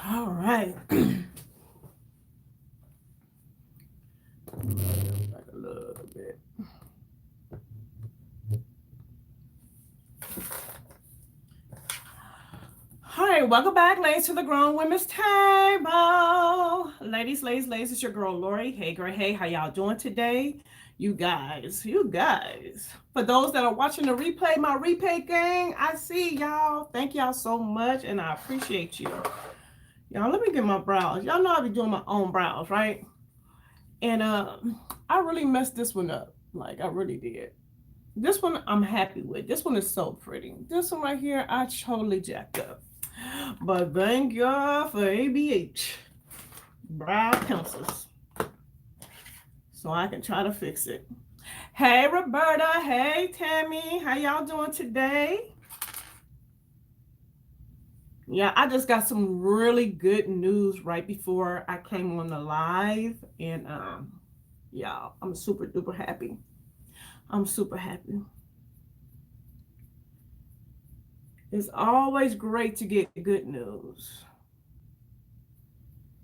All right. Back a little bit. All right, welcome back, ladies, to the Grown Women's Table. Ladies, it's your girl Lori. Hey, girl, hey, how y'all doing today? You guys. For those that are watching the replay, my replay gang, I see y'all. Thank y'all so much, and I appreciate you. Y'all, let me get my brows. Y'all know I be doing my own brows, right? And I really messed this one up. Like, I really did. This one I'm happy with. This one is so pretty. This one right here, I totally jacked up. But thank God for ABH brow pencils, so I can try to fix it. Hey Roberta, hey Tammy, how y'all doing today? Yeah, I just got some really good news right before I came on the live, and y'all, I'm super duper happy. I'm super happy. It's always great to get good news.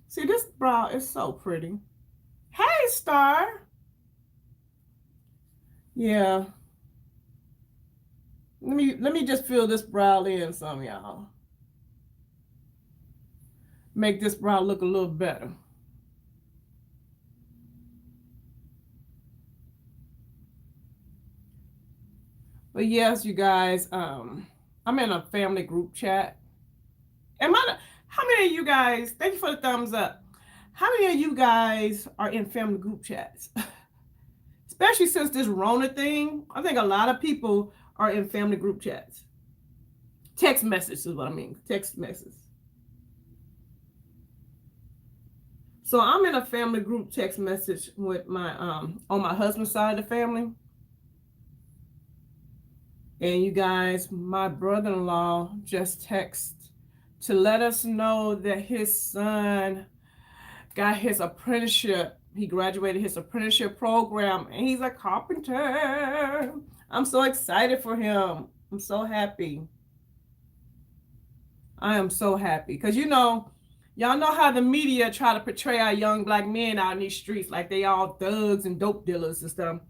See, this brow is so pretty. Hey, Star. Yeah. Let me just fill this brow in some, y'all. Make this brow look a little better. But yes, you guys, I'm in a family group chat. How many of you guys, thank you for the thumbs up. How many of you guys are in family group chats? Especially since this Rona thing, I think a lot of people are in family group chats. Text message is what I mean, text message. So I'm in a family group text message with my, on my husband's side of the family. And you guys, my brother-in-law just texted to let us know that his son got his apprenticeship. He graduated his apprenticeship program, and he's a carpenter. I'm so excited for him. I'm so happy. I am so happy. Because, you know, y'all know how the media try to portray our young black men out in these streets like they all thugs and dope dealers and stuff.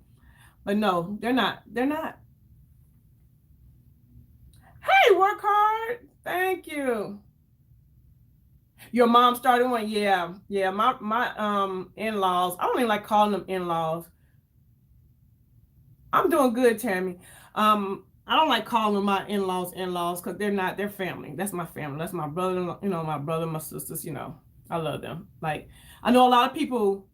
But no, they're not. They're not. Hey, work hard. Thank you. Your mom started one? Yeah. My in-laws. I don't even like calling them in-laws. I'm doing good, Tammy. I don't like calling my in-laws because they're not, they're family. That's my family. That's my brother, you know, my brother, my sisters, you know. I love them. Like, I know a lot of people,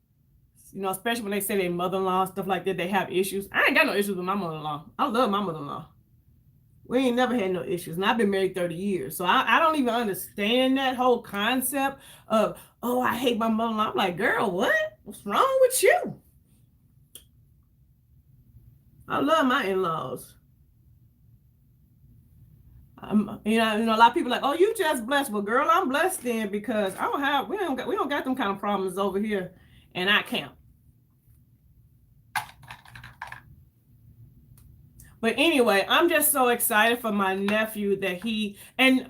you know, especially when they say their mother-in-law, stuff like that, they have issues. I ain't got no issues with my mother-in-law. I love my mother-in-law. We ain't never had no issues. And I've been married 30 years. So I don't even understand that whole concept of, oh, I hate my mother-in-law. I'm like, girl, what? What's wrong with you? I love my in-laws. You know, a lot of people are like, oh, you just blessed. Well, girl, I'm blessed then because we don't got them kind of problems over here, and I can't. But anyway, I'm just so excited for my nephew that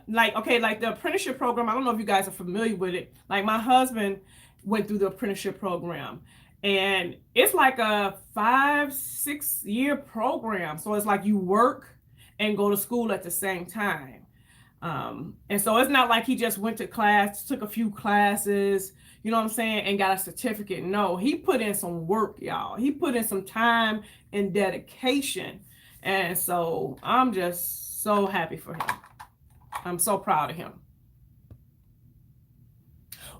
like the apprenticeship program. I don't know if you guys are familiar with it. Like my husband went through the apprenticeship program, and it's like a 5-6 year program. So it's like you work and go to school at the same time. And so it's not like he just went to class, took a few classes, you know what I'm saying, and got a certificate. No, he put in some work, y'all. He put in some time and dedication. And so I'm just so happy for him. I'm so proud of him.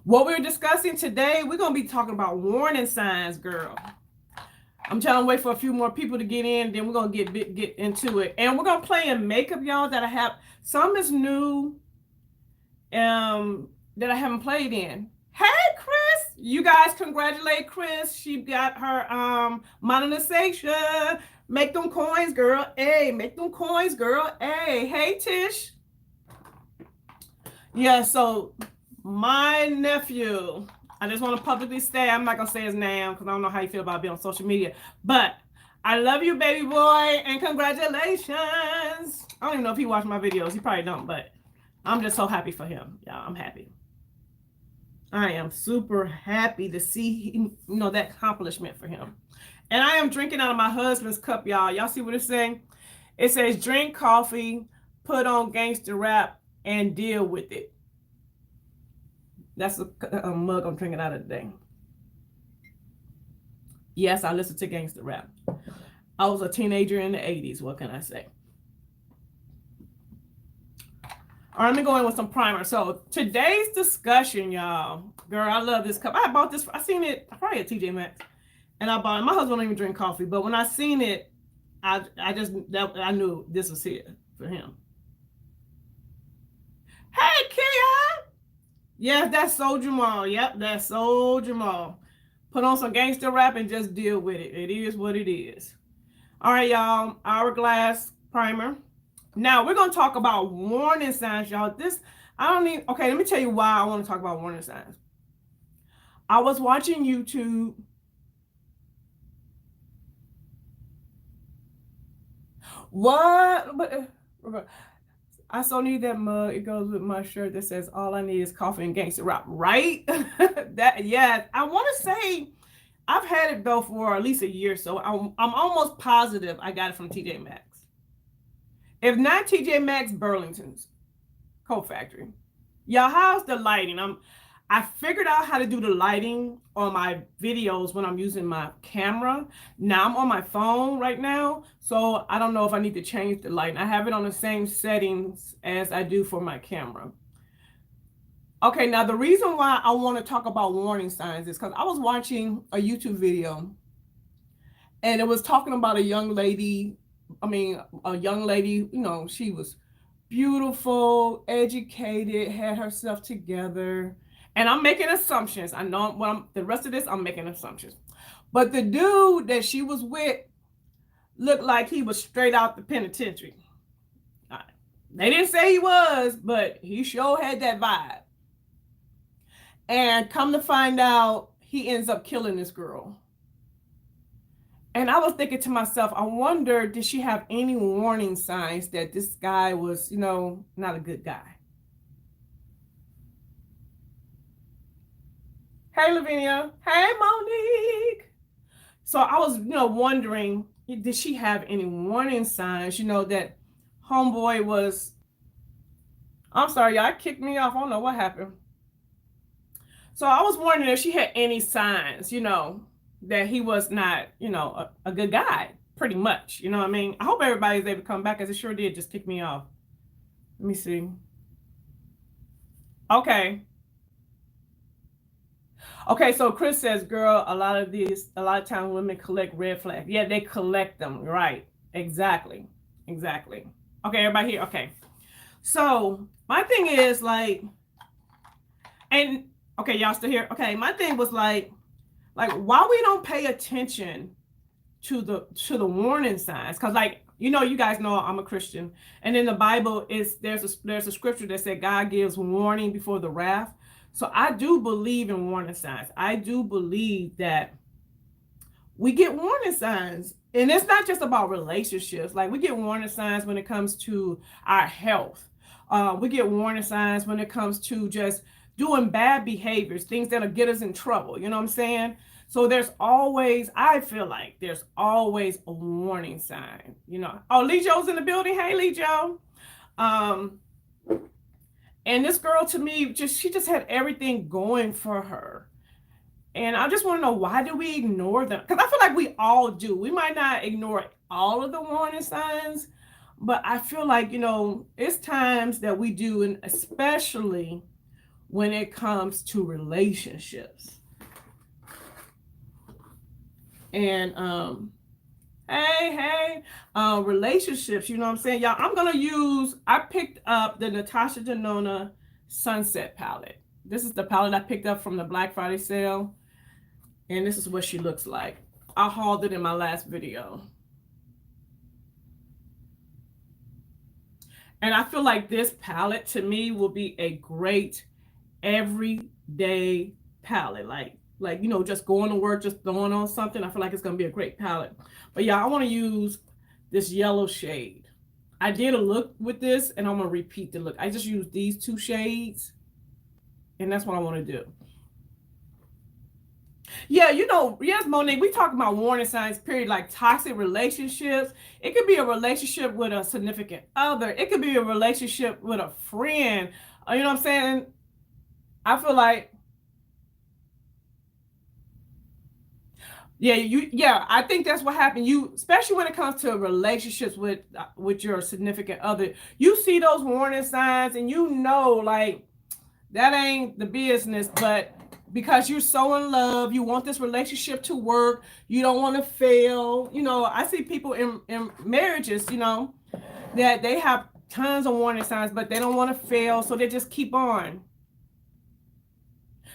What we're discussing today, we're going to be talking about warning signs, girl. I'm trying to wait for a few more people to get in, then we're going to get into it. And we're going to play in makeup, y'all, that I have. Some is new that I haven't played in. Hey, Chris. You guys congratulate Chris. She got her monetization. Make them coins, girl. Hey, make them coins, girl. Hey, Tish. Yeah, so my nephew, I just want to publicly say, I'm not going to say his name because I don't know how you feel about being on social media, but I love you, baby boy, and congratulations. I don't even know if he watched my videos. He probably don't, but I'm just so happy for him. Yeah, I'm happy. I am super happy to see him, that accomplishment for him. And I am drinking out of my husband's cup, y'all. Y'all see what it's saying? It says drink coffee, put on gangster rap, and deal with it. That's a mug I'm drinking out of today. Yes, I listen to gangster rap. I was a teenager in the 80s. What can I say? All right, let me go in with some primer. So today's discussion, y'all. Girl, I love this cup. I bought this. I seen it probably at TJ Maxx, and I bought it. My husband don't even drink coffee, but when I seen it, I knew this was here for him. Hey, Kia. Yes, that's so Jamal. Yep, that's so Jamal. Put on some gangster rap and just deal with it. It is what it is. All right, y'all. Hourglass primer. Now we're gonna talk about warning signs, y'all. I don't need. Okay, let me tell you why I want to talk about warning signs. I was watching YouTube. What? But I so need that mug. It goes with my shirt that says "All I need is coffee and gangster rap." Right? Yeah. I want to say I've had it though for at least a year, so I'm almost positive I got it from TJ Maxx. If not TJ Maxx, Burlington's Coat Factory. Y'all, how's the lighting? I figured out how to do the lighting on my videos when I'm using my camera. Now I'm on my phone right now, so I don't know if I need to change the lighting. I have it on the same settings as I do for my camera. Okay, now the reason why I want to talk about warning signs is because I was watching a YouTube video and it was talking about a young lady. She was beautiful, educated, had herself together. And I'm making assumptions. I know the rest of this, I'm making assumptions. But the dude that she was with looked like he was straight out the penitentiary. They didn't say he was, but he sure had that vibe. And come to find out, he ends up killing this girl. And I was thinking to myself, I wonder, did she have any warning signs that this guy was, not a good guy? Hey, Lavinia. Hey, Monique. So I was, wondering, did she have any warning signs, that homeboy was, I'm sorry, y'all, kicked me off. I don't know what happened. So I was wondering if she had any signs, that he was not, a good guy, pretty much. You know what I mean? I hope everybody's able to come back, as it sure did just kick me off. Let me see. Okay. Okay, so Chris says, girl, a lot of times women collect red flags. Yeah, they collect them. Right. Exactly. Okay, everybody here. Okay. So my thing is and okay, y'all still here? Okay, my thing was like why we don't pay attention to the warning signs? Because you guys know I'm a Christian, and in the Bible there's a scripture that said God gives warning before the wrath. So I do believe in warning signs. I do believe that we get warning signs, and it's not just about relationships. Like, we get warning signs when it comes to our health. We get warning signs when it comes to just doing bad behaviors, things that'll get us in trouble. You know what I'm saying? So I feel like there's always a warning sign. Oh, Lee Joe's in the building. Hey, Lee Joe. And this girl, to me, she just had everything going for her. And I just want to know, why do we ignore them? Because I feel like we all do. We might not ignore all of the warning signs, but I feel like, it's times that we do, and especially when it comes to relationships. And hey, relationships, you know what I'm saying? Y'all, I picked up the Natasha Denona Sunset palette. This is the palette I picked up from the Black Friday sale. And this is what she looks like. I hauled it in my last video. And I feel like this palette, to me, will be a great everyday palette. Just going to work, just throwing on something. I feel like it's going to be a great palette. But yeah, I want to use this yellow shade. I did a look with this, and I'm going to repeat the look. I just used these two shades, and that's what I want to do. Yeah, yes, Monique, we talk about warning signs, period, like toxic relationships. It could be a relationship with a significant other. It could be a relationship with a friend. You know what I'm saying? I feel like, I think that's what happened. You, especially when it comes to relationships with your significant other, you see those warning signs and like that ain't the business, but because you're so in love, you want this relationship to work, you don't want to fail. I see people in marriages, that they have tons of warning signs, but they don't want to fail, so they just keep on.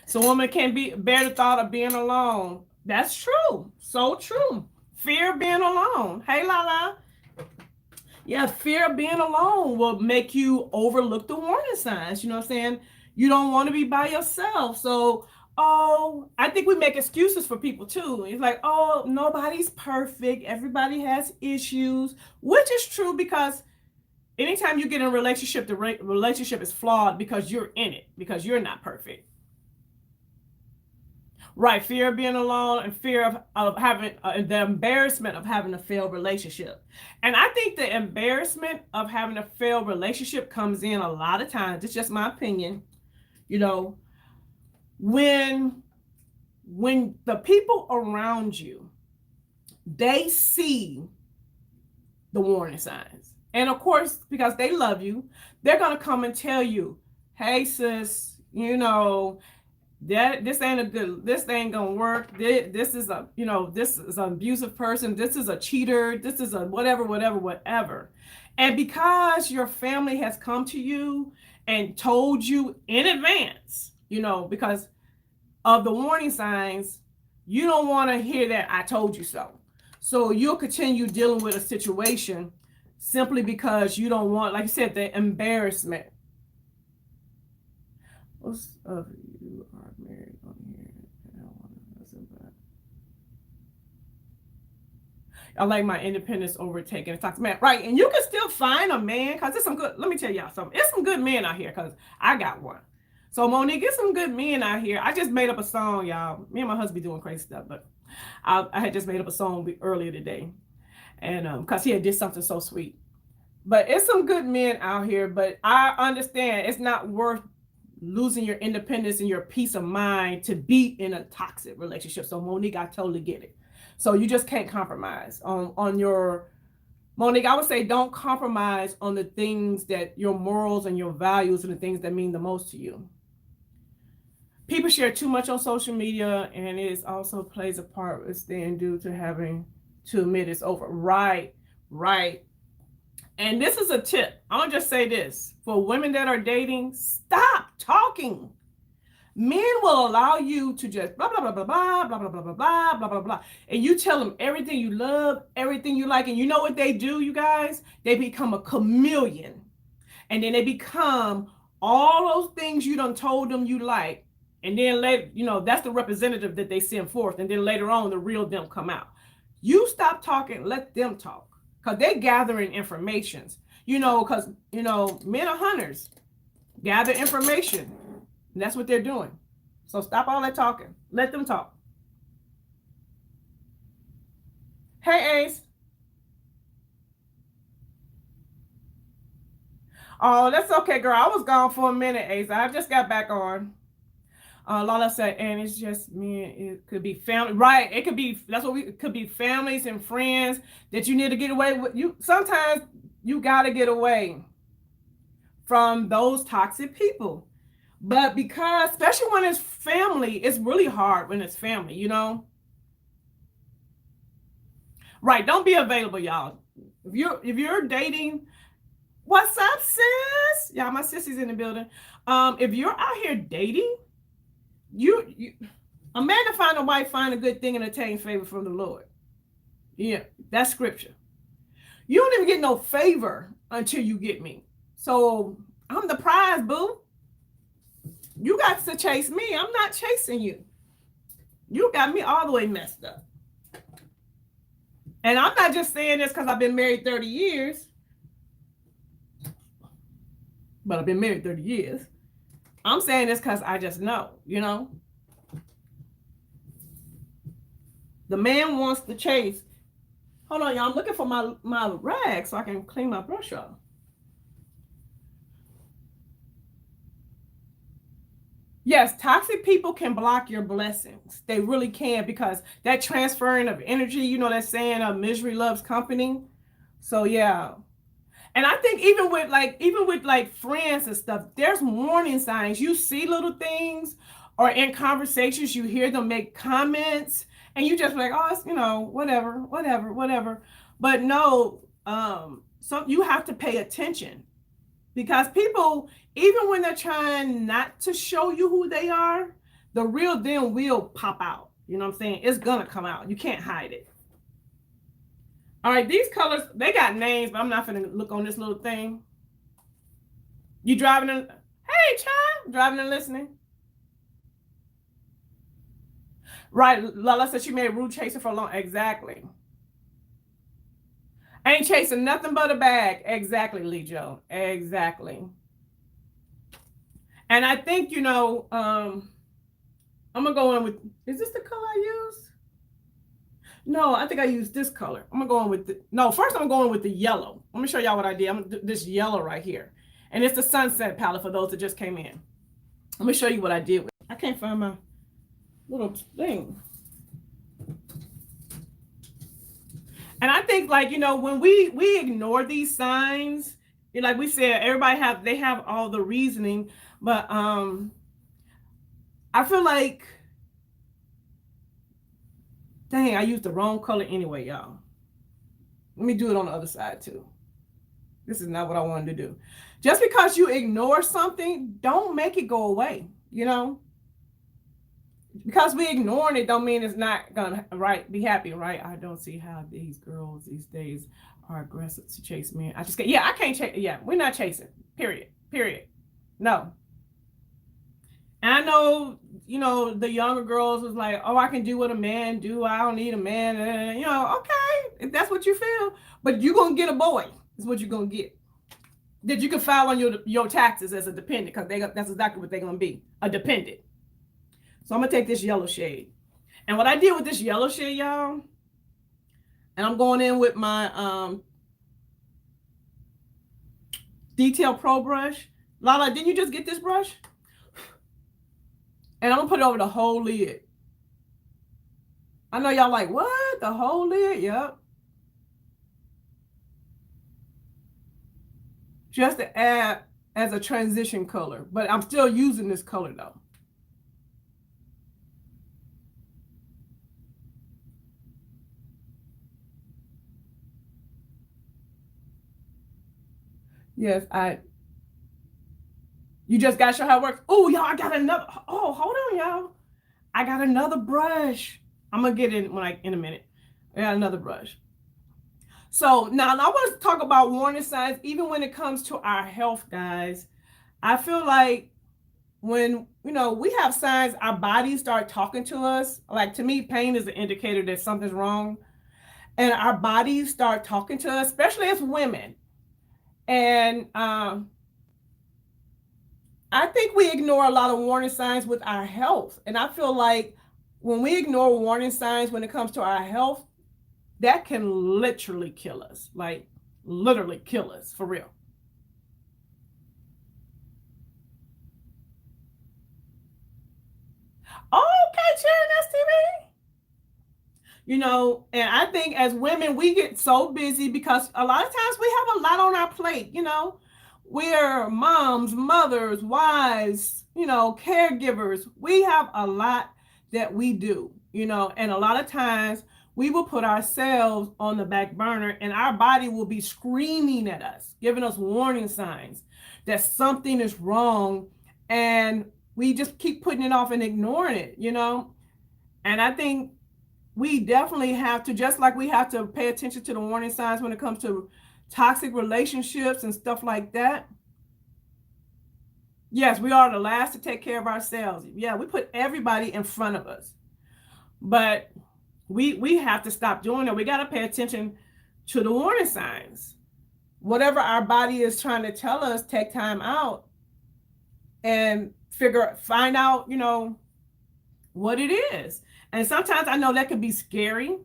So women can't bear the thought of being alone. That's true. So true. Fear of being alone. Hey, Lala. Yeah, fear of being alone will make you overlook the warning signs. You know what I'm saying? You don't want to be by yourself. So, I think we make excuses for people too. It's like, oh, nobody's perfect. Everybody has issues, which is true because anytime you get in a relationship, the relationship is flawed because you're in it, because you're not perfect. Right, fear of being alone and fear of having the embarrassment of having a failed relationship. And I think the embarrassment of having a failed relationship comes in a lot of times. It's just my opinion. You know, when the people around you, they see the warning signs. And of course, because they love you, they're going to come and tell you, "Hey sis, this ain't gonna work. This is an abusive person. This is a cheater. This is a whatever. And because your family has come to you and told you in advance, because of the warning signs, you don't want to hear that I told you so. So you'll continue dealing with a situation simply because you don't want, like you said, the embarrassment. Most of you are married on here. I don't want to listen, but I like my independence overtaken. It talks man, right? And you can still find a man because there's some good. Let me tell y'all something. It's some good men out here because I got one. So Monique, get some good men out here. I just made up a song, y'all. Me and my husband be doing crazy stuff, but I had just made up a song earlier today, and because he had did something so sweet. But it's some good men out here. But I understand it's not worth losing your independence and your peace of mind to be in a toxic relationship. So Monique, I totally get it. So you just can't compromise on your Monique. I would say don't compromise on the things that your morals and your values and the things that mean the most to you. People share too much on social media, and it also plays a part with staying due to having to admit it's over. Right, right. And this is a tip. I'll just say this for women that are dating: stop talking. Men will allow you to just blah blah blah blah blah blah blah blah blah blah blah blah blah, and you tell them everything you love, everything you like, and you know what they do, you guys? They become a chameleon, and then they become all those things you done told them you like, and then that's the representative that they send forth, and then later on the real them come out. You stop talking, let them talk, because they're gathering informations. Because men are hunters, gather information. And that's what they're doing. So stop all that talking. Let them talk. Hey, Ace. Oh, that's okay, girl. I was gone for a minute, Ace. I just got back on. Lala said, and it's just me. It could be family, right? It could be. It could be families and friends that you need to get away with. Sometimes you got to get away from those toxic people. But because, especially when it's family, it's really hard when it's family, Right. Don't be available, y'all. If you're dating, what's up, sis? Y'all, my sissy's in the building. If you're out here dating, you a man to find a wife, find a good thing and attain favor from the Lord. Yeah, that's scripture. You don't even get no favor until you get me. So I'm the prize, boo. You got to chase me. I'm not chasing you. You got me all the way messed up. And I'm not just saying this because I've been married 30 years. But I've been married 30 years. I'm saying this because I just know, The man wants to chase. Hold on, y'all. I'm looking for my rag so I can clean my brush off. Yes, toxic people can block your blessings. They really can, because that transferring of energy, you know, that saying misery loves company. So yeah. And I think even with friends and stuff, there's warning signs. You see little things, or in conversations you hear them make comments, and you just like, oh, it's, you know, whatever. But no, so you have to pay attention, because people, even when they're trying not to show you who they are, the real them will pop out. You know what I'm saying? It's gonna come out. You can't hide it. All right, these colors, they got names, but I'm not gonna look on this little thing. You driving and hey, child, driving and listening. Right, Lala said she made rude chasing for a long. Exactly. Ain't chasing nothing but a bag. Exactly, Lee Joe. Exactly. And I think, you know, I'm gonna go in with, is this the color I use? No, I think I used this color. I'm gonna go in with no, first I'm going with the yellow. Let me show y'all what I did. I'm gonna do this yellow right here. And it's the sunset palette for those that just came in. Let me show you what I did with. I can't find my little thing. And I think, like, you know, when we ignore these signs, like we said, they have all the reasoning, but I feel like, dang, I used the wrong color anyway, y'all. Let me do it on the other side too. This is not what I wanted to do. Just because you ignore something, don't make it go away, you know? Because we ignoring it don't mean it's not gonna be happy, right? I don't see how these girls these days are aggressive to chase men. I can't chase. Yeah, we're not chasing. Period. No. And I know, you know, the younger girls was like, oh, I can do what a man do. I don't need a man. You know, okay, if that's what you feel. But you're going to get a boy is what you're going to get. That you can file on your taxes as a dependent, because that's exactly what they're going to be, a dependent. So I'm going to take this yellow shade. And what I did with this yellow shade, y'all, and I'm going in with my Detail Pro brush. Lala, didn't you just get this brush? And I'm going to put it over the whole lid. I know y'all like, what? The whole lid? Yep. Just to add as a transition color. But I'm still using this color, though. Yes, you just got to show how it works. Oh, y'all, I got another. Oh, hold on, y'all. I got another brush. I'm going to get in in a minute. I got another brush. So now I want to talk about warning signs, even when it comes to our health, guys. I feel like when, you know, we have signs, our bodies start talking to us. Like, to me, pain is an indicator that something's wrong. And our bodies start talking to us, especially as women. And I think we ignore a lot of warning signs with our health. And I feel like when we ignore warning signs when it comes to our health, that can literally kill us. Like, literally kill us, for real. Okay, Sharon STV. You know, and I think as women, we get so busy because a lot of times we have a lot on our plate, you know. We're moms, mothers, wives, you know, caregivers. We have a lot that we do, you know, and a lot of times we will put ourselves on the back burner, and our body will be screaming at us, giving us warning signs that something is wrong, and we just keep putting it off and ignoring it, you know. And I think we definitely have to, just like we have to pay attention to the warning signs when it comes to toxic relationships and stuff like that. Yes, we are the last to take care of ourselves. Yeah, we put everybody in front of us. But we have to stop doing it. We got to pay attention to the warning signs. Whatever our body is trying to tell us, take time out and find out, you know, what it is. And sometimes I know that can be scary.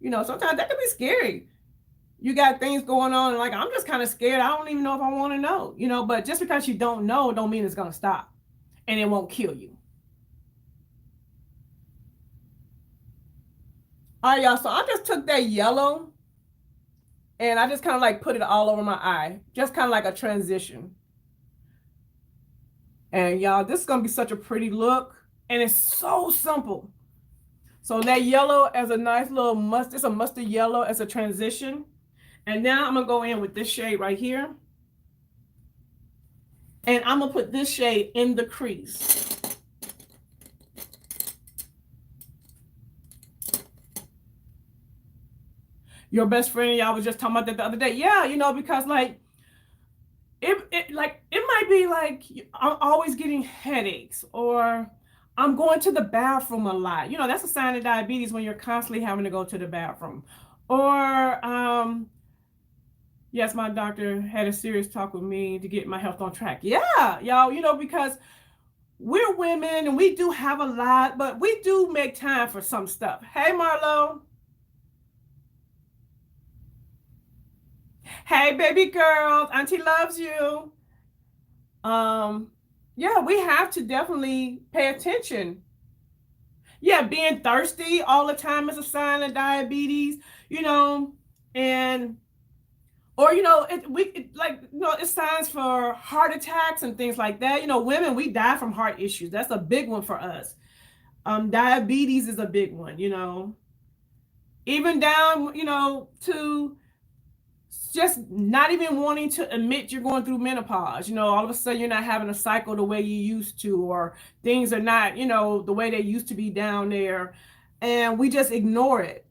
Sometimes that can be scary. You got things going on, like I'm just kind of scared. I don't even know if I want to know, but just because you don't know don't mean it's going to stop and it won't kill you. All right, y'all. So I just took that yellow and I just kind of like put it all over my eye, just kind of like a transition. And y'all, this is going to be such a pretty look. And it's so simple. So that yellow as a nice little mustard, it's a mustard yellow as a transition. And now I'm going to go in with this shade right here. And I'm going to put this shade in the crease. Your best friend, y'all was just talking about that the other day. Yeah, because like, it might be like I'm always getting headaches or I'm going to the bathroom a lot. That's a sign of diabetes when you're constantly having to go to the bathroom. Or yes, my doctor had a serious talk with me to get my health on track. Yeah, y'all, because we're women and we do have a lot, but we do make time for some stuff. Hey, Marlo. Hey, baby girl. Auntie loves you. Yeah, we have to definitely pay attention. Yeah, being thirsty all the time is a sign of diabetes, and or it's signs for heart attacks and things like that. Women, we die from heart issues. That's a big one for us. Diabetes is a big one. Even down, to just not even wanting to admit you're going through menopause. All of a sudden you're not having a cycle the way you used to, or things are not, the way they used to be down there, and we just ignore it.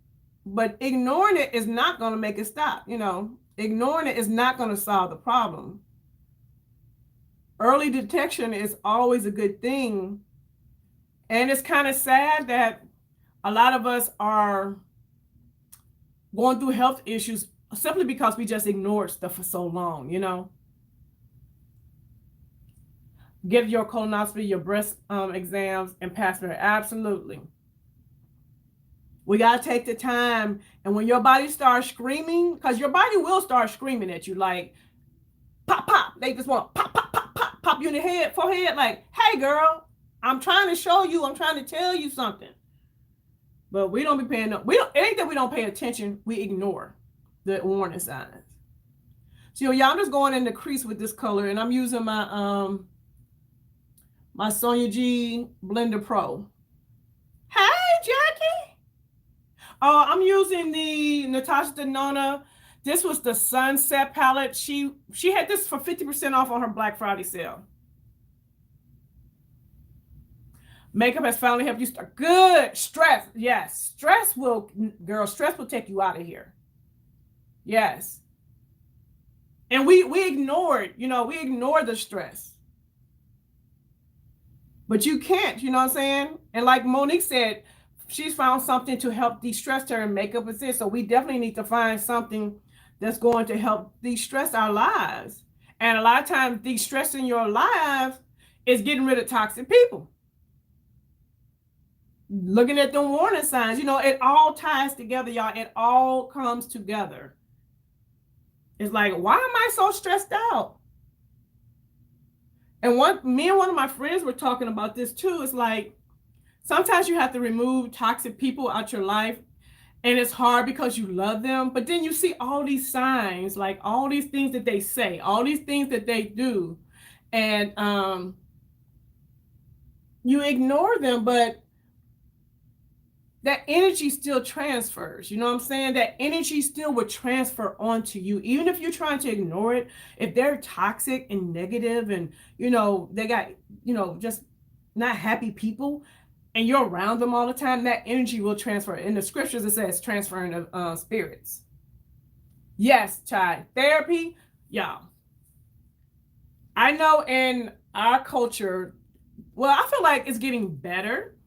But ignoring it is not going to make it stop. Ignoring it is not going to solve the problem. Early detection is always a good thing. And it's kind of sad that a lot of us are going through health issues simply because we just ignored stuff for so long. Get your colonoscopy, your breast exams, and pap smear. Absolutely. We got to take the time. And when your body starts screaming, because your body will start screaming at you, like, pop, pop. They just want to pop, pop, pop, pop, pop you in the forehead, like, hey, girl, I'm trying to show you, I'm trying to tell you something. But we don't be paying, it ain't that we don't pay attention, we ignore the warning signs. So y'all, I'm just going in the crease with this color, and I'm using my my Sonia G Blender Pro. Hey, Jackie. I'm using the Natasha Denona. This was the Sunset palette. She had this for 50% off on her Black Friday sale. Makeup has finally helped you start. Good. Stress. Yes. Stress will take you out of here. Yes. And we ignore it. We ignore the stress. But you can't, you know what I'm saying? And like Monique said, she's found something to help de-stress her, and makeup is it. So we definitely need to find something that's going to help de-stress our lives. And a lot of times de-stressing your life is getting rid of toxic people. Looking at the warning signs, it all ties together, y'all. It all comes together. It's like, why am I so stressed out? And me and one of my friends were talking about this too. It's like, sometimes you have to remove toxic people out your life, and it's hard because you love them. But then you see all these signs, like all these things that they say, all these things that they do, and you ignore them, but that energy still transfers. You know what I'm saying? That energy still would transfer onto you, even if you're trying to ignore it. If they're toxic and negative, and they got just not happy people, and you're around them all the time, that energy will transfer. In the scriptures, it says transferring of spirits. Yes, child. Therapy, y'all. I know in our culture, well, I feel like it's getting better,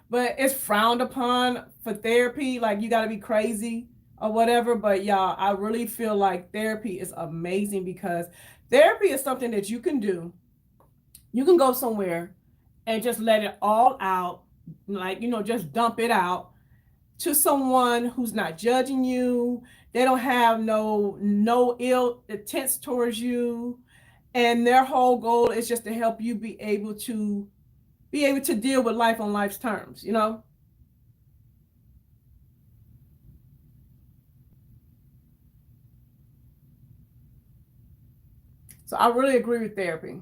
but it's frowned upon for therapy. Like, you got to be crazy or whatever. But y'all, I really feel like therapy is amazing, because therapy is something that you can do. You can go somewhere and just let it all out, like, just dump it out to someone who's not judging you. They don't have no ill intents towards you, and their whole goal is just to help you be able to deal with life on life's terms. So I really agree with therapy.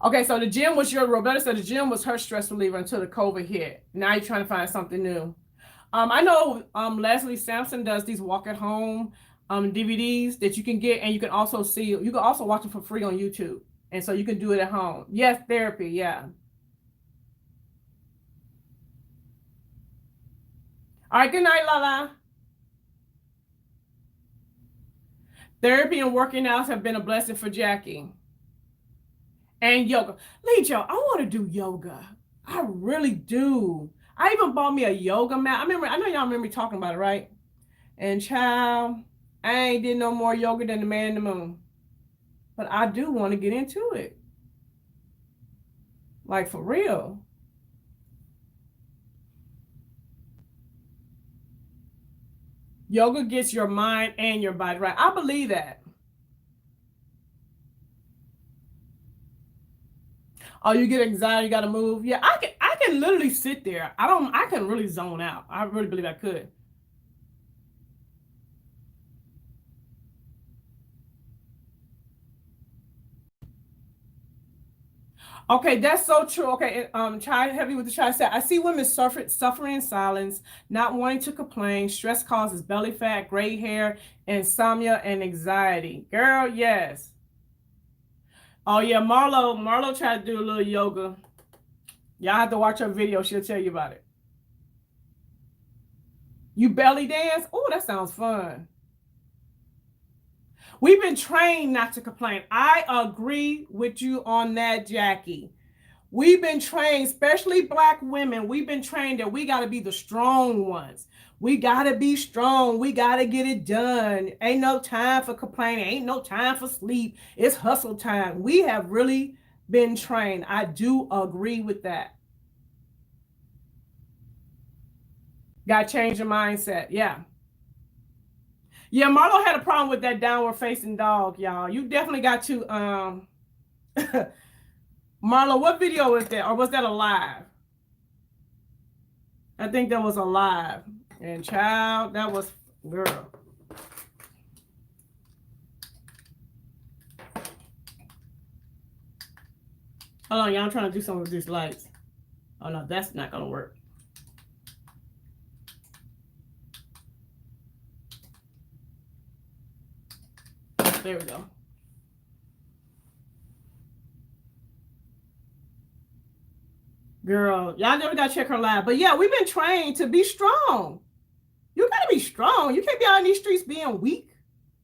Okay, so the gym was Roberta said the gym was her stress reliever until the COVID hit. Now you're trying to find something new. I know Leslie Sampson does these walk at home DVDs that you can get, and you can also watch them for free on YouTube. And so you can do it at home. Yes, therapy, yeah. All right, good night, Lala. Therapy and working out have been a blessing for Jackie. And yoga. Lejo, I want to do yoga. I really do. I even bought me a yoga mat. I know y'all remember me talking about it, right? And child, I ain't did no more yoga than the man in the moon. But I do want to get into it. Like for real. Yoga gets your mind and your body right. I believe that. Oh, you get anxiety, you gotta move. Yeah, I can literally sit there. I can really zone out. I really believe I could. Okay, that's so true. Okay, Chai Heavy with the Chai said, I see women suffering in silence, not wanting to complain. Stress causes belly fat, gray hair, insomnia, and anxiety. Girl, yes. Oh yeah, Marlo tried to do a little yoga. Y'all have to watch her video. She'll tell you about it. You belly dance? Oh, that sounds fun. We've been trained not to complain. I agree with you on that, Jackie. We've been trained, especially black women, we've been trained that we got to be the strong ones. We got to be strong. We got to get it done. Ain't no time for complaining. Ain't no time for sleep. It's hustle time. We have really been trained. I do agree with that. Got to change your mindset. Yeah. Yeah, Marlo had a problem with that downward facing dog, y'all. You definitely got to Marlo, what video was that? Or was that a live? I think that was a live. And child, that was girl. Hold on, y'all. I'm trying to do something with these lights. Oh no, that's not gonna work. There we go. Girl, y'all never gotta check her live. But yeah, we've been trained to be strong. You gotta be strong. You can't be out in these streets being weak.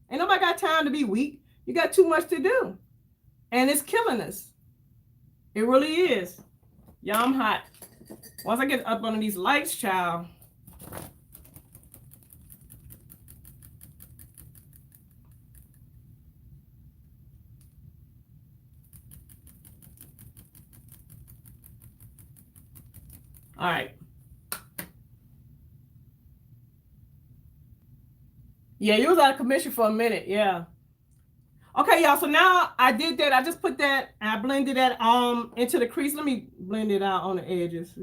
Ain't nobody got time to be weak. You got too much to do. And it's killing us. It really is. Yeah, I'm hot. Once I get up under these lights, child. All right. Yeah, you was out of commission for a minute. Yeah. Okay, y'all. So now I did that. I just put that. I blended that into the crease. Let me blend it out on the edges.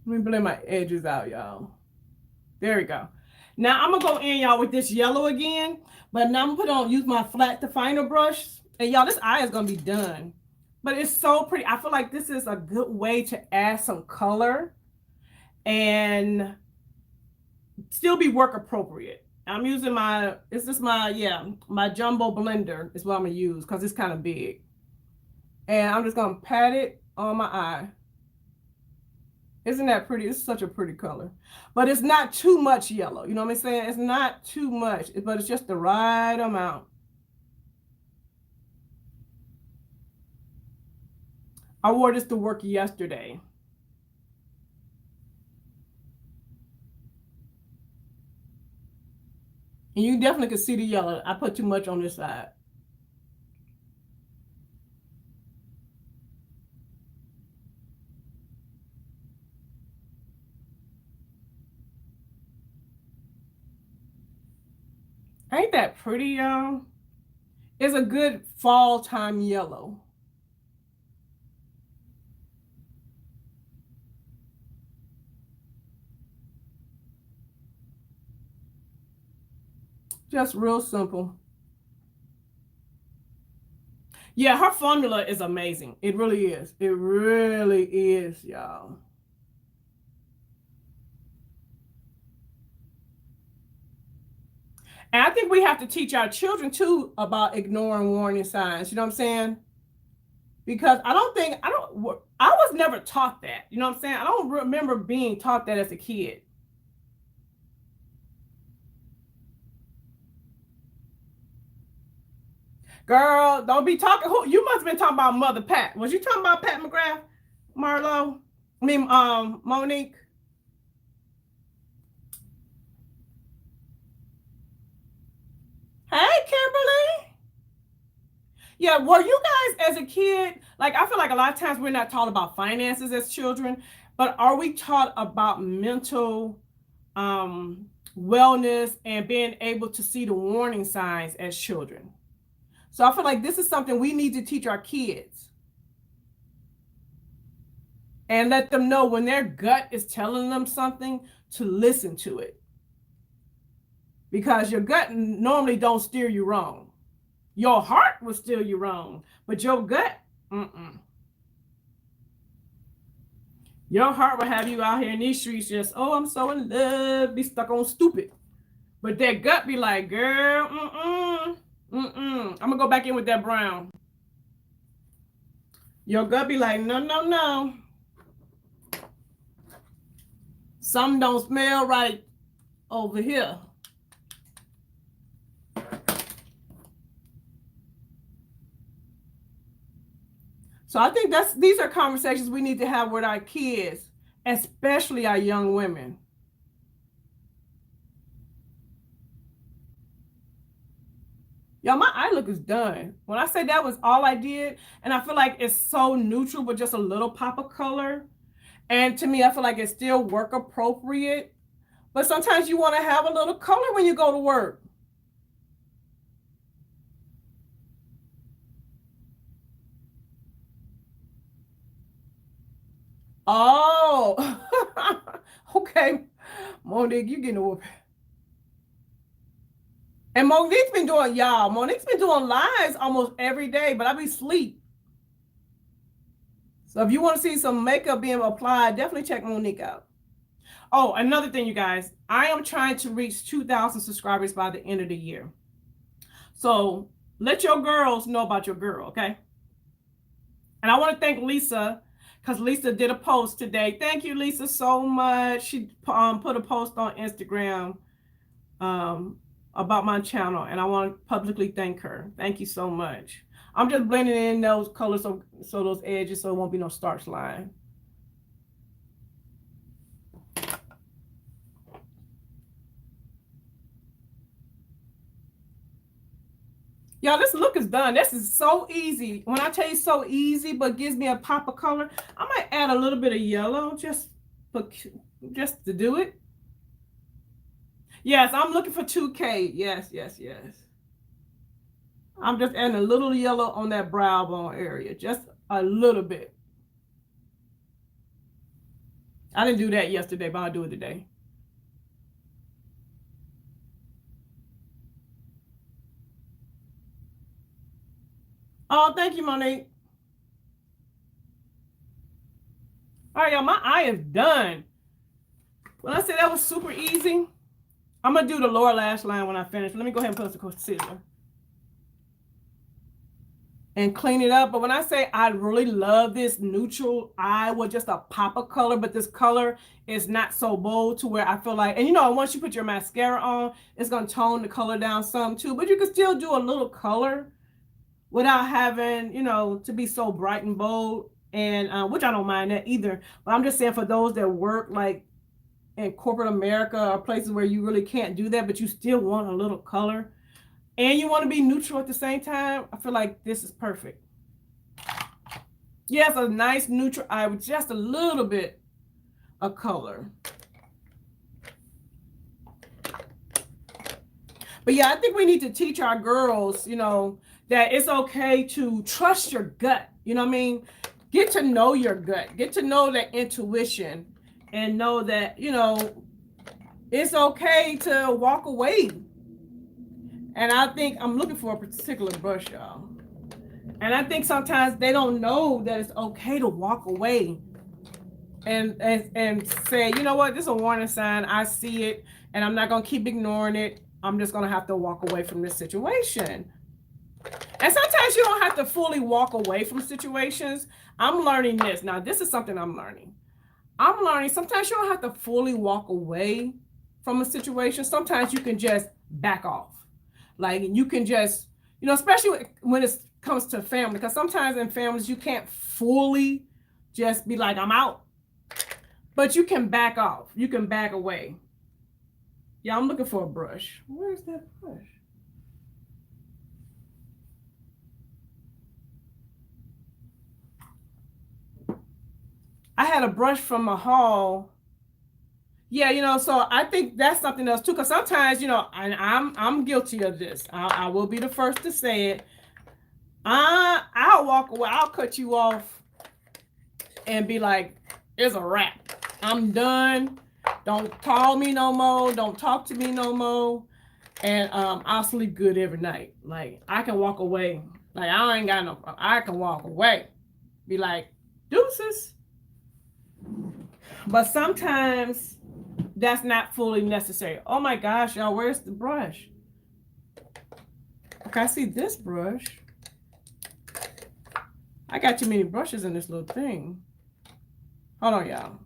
Let me blend my edges out, y'all. There we go. Now I'm gonna go in, y'all, with this yellow again. But now I'm gonna use my flat definer brush. And y'all, this eye is gonna be done. But it's so pretty. I feel like this is a good way to add some color and still be work appropriate. I'm using my jumbo blender is what I'm gonna use because it's kind of big. And I'm just gonna pat it on my eye. Isn't that pretty? It's such a pretty color. But it's not too much yellow. You know what I'm saying? It's not too much, but it's just the right amount. I wore this to work yesterday. And you definitely can see the yellow. I put too much on this side. Ain't that pretty, y'all? It's a good fall time yellow. Just real simple. Yeah, her formula is amazing. It really is. It really is, y'all. And I think we have to teach our children too about ignoring warning signs. You know what I'm saying? Because I was never taught that. You know what I'm saying? I don't remember being taught that as a kid. Girl, don't be talking. Who you must have been talking about Mother Pat. Was you talking about Pat McGrath, Marlo? I mean, Monique. Hey, Kimberly. Yeah, were you guys as a kid? Like, I feel like a lot of times we're not taught about finances as children, but are we taught about mental wellness and being able to see the warning signs as children? So I feel like this is something we need to teach our kids and let them know when their gut is telling them something to listen to it. Because your gut normally don't steer you wrong. Your heart will steer you wrong, but your gut, mm-mm. Your heart will have you out here in these streets just, oh, I'm so in love, be stuck on stupid. But that gut be like, girl, I'm gonna go back in with that brown. Your gut be like, no, no, no. Something don't smell right over here. So I think these are conversations we need to have with our kids, especially our young women. Y'all, my eye look is done. When I say that was all I did, and I feel like it's so neutral with just a little pop of color. And to me, I feel like it's still work appropriate. But sometimes you want to have a little color when you go to work. Oh, okay. Monique, you getting a whoop. And Monique's been doing lives almost every day, but I be asleep. So if you want to see some makeup being applied, definitely check Monique out. Oh, another thing, you guys, I am trying to reach 2,000 subscribers by the end of the year. So let your girls know about your girl, okay? And I want to thank Lisa because Lisa did a post today. Thank you, Lisa, so much. She put a post on Instagram about my channel, and I want to publicly thank her. Thank you so much. I'm just blending in those colors so those edges so it won't be no starch line. Y'all, this look is done. This is so easy. When I tell you so easy, but gives me a pop of color, I might add a little bit of yellow just to do it. Yes, I'm looking for 2K. Yes, yes, yes. I'm just adding a little yellow on that brow bone area. Just a little bit. I didn't do that yesterday, but I'll do it today. Oh, thank you, Monique. All right, y'all, my eye is done. When I say that was super easy, I'm going to do the lower lash line when I finish. Let me go ahead and put some concealer and clean it up. But when I say I really love this neutral eye with just a pop of color, but this color is not so bold to where I feel like, and you know, once you put your mascara on, it's going to tone the color down some too, but you can still do a little color without having, you know, to be so bright and bold. And which I don't mind that either. But I'm just saying for those that work like in corporate America or places where you really can't do that, but you still want a little color and you want to be neutral at the same time, I feel like this is perfect. Yes, a nice neutral eye with just a little bit of color. But yeah, I think we need to teach our girls, you know, that it's okay to trust your gut. You know what I mean? Get to know your gut. Get to know that intuition and know that, you know, it's okay to walk away. And I think I'm looking for a particular brush, y'all. And I think sometimes they don't know that it's okay to walk away and say, you know what, this is a warning sign. I see it and I'm not going to keep ignoring it. I'm just going to have to walk away from this situation. And sometimes you don't have to fully walk away from situations. I'm learning this. Now, this is something I'm learning. I'm learning sometimes you don't have to fully walk away from a situation. Sometimes you can just back off. Like you can just, you know, especially when it comes to family, because sometimes in families you can't fully just be like, I'm out. But you can back off. You can back away. Yeah, I'm looking for a brush. Where's that brush? I had a brush from a haul. Yeah, you know, so I think that's something else too. Because sometimes, you know, and I'm guilty of this. I will be the first to say it. I'll walk away. I'll cut you off and be like, it's a wrap. I'm done. Don't call me no more. Don't talk to me no more. And I'll sleep good every night. Like I can walk away. Like I ain't got no. I can walk away. Be like, deuces. But sometimes that's not fully necessary. Oh my gosh, y'all, where's the brush? Okay, I see this brush. I got too many brushes in this little thing. Hold on, y'all.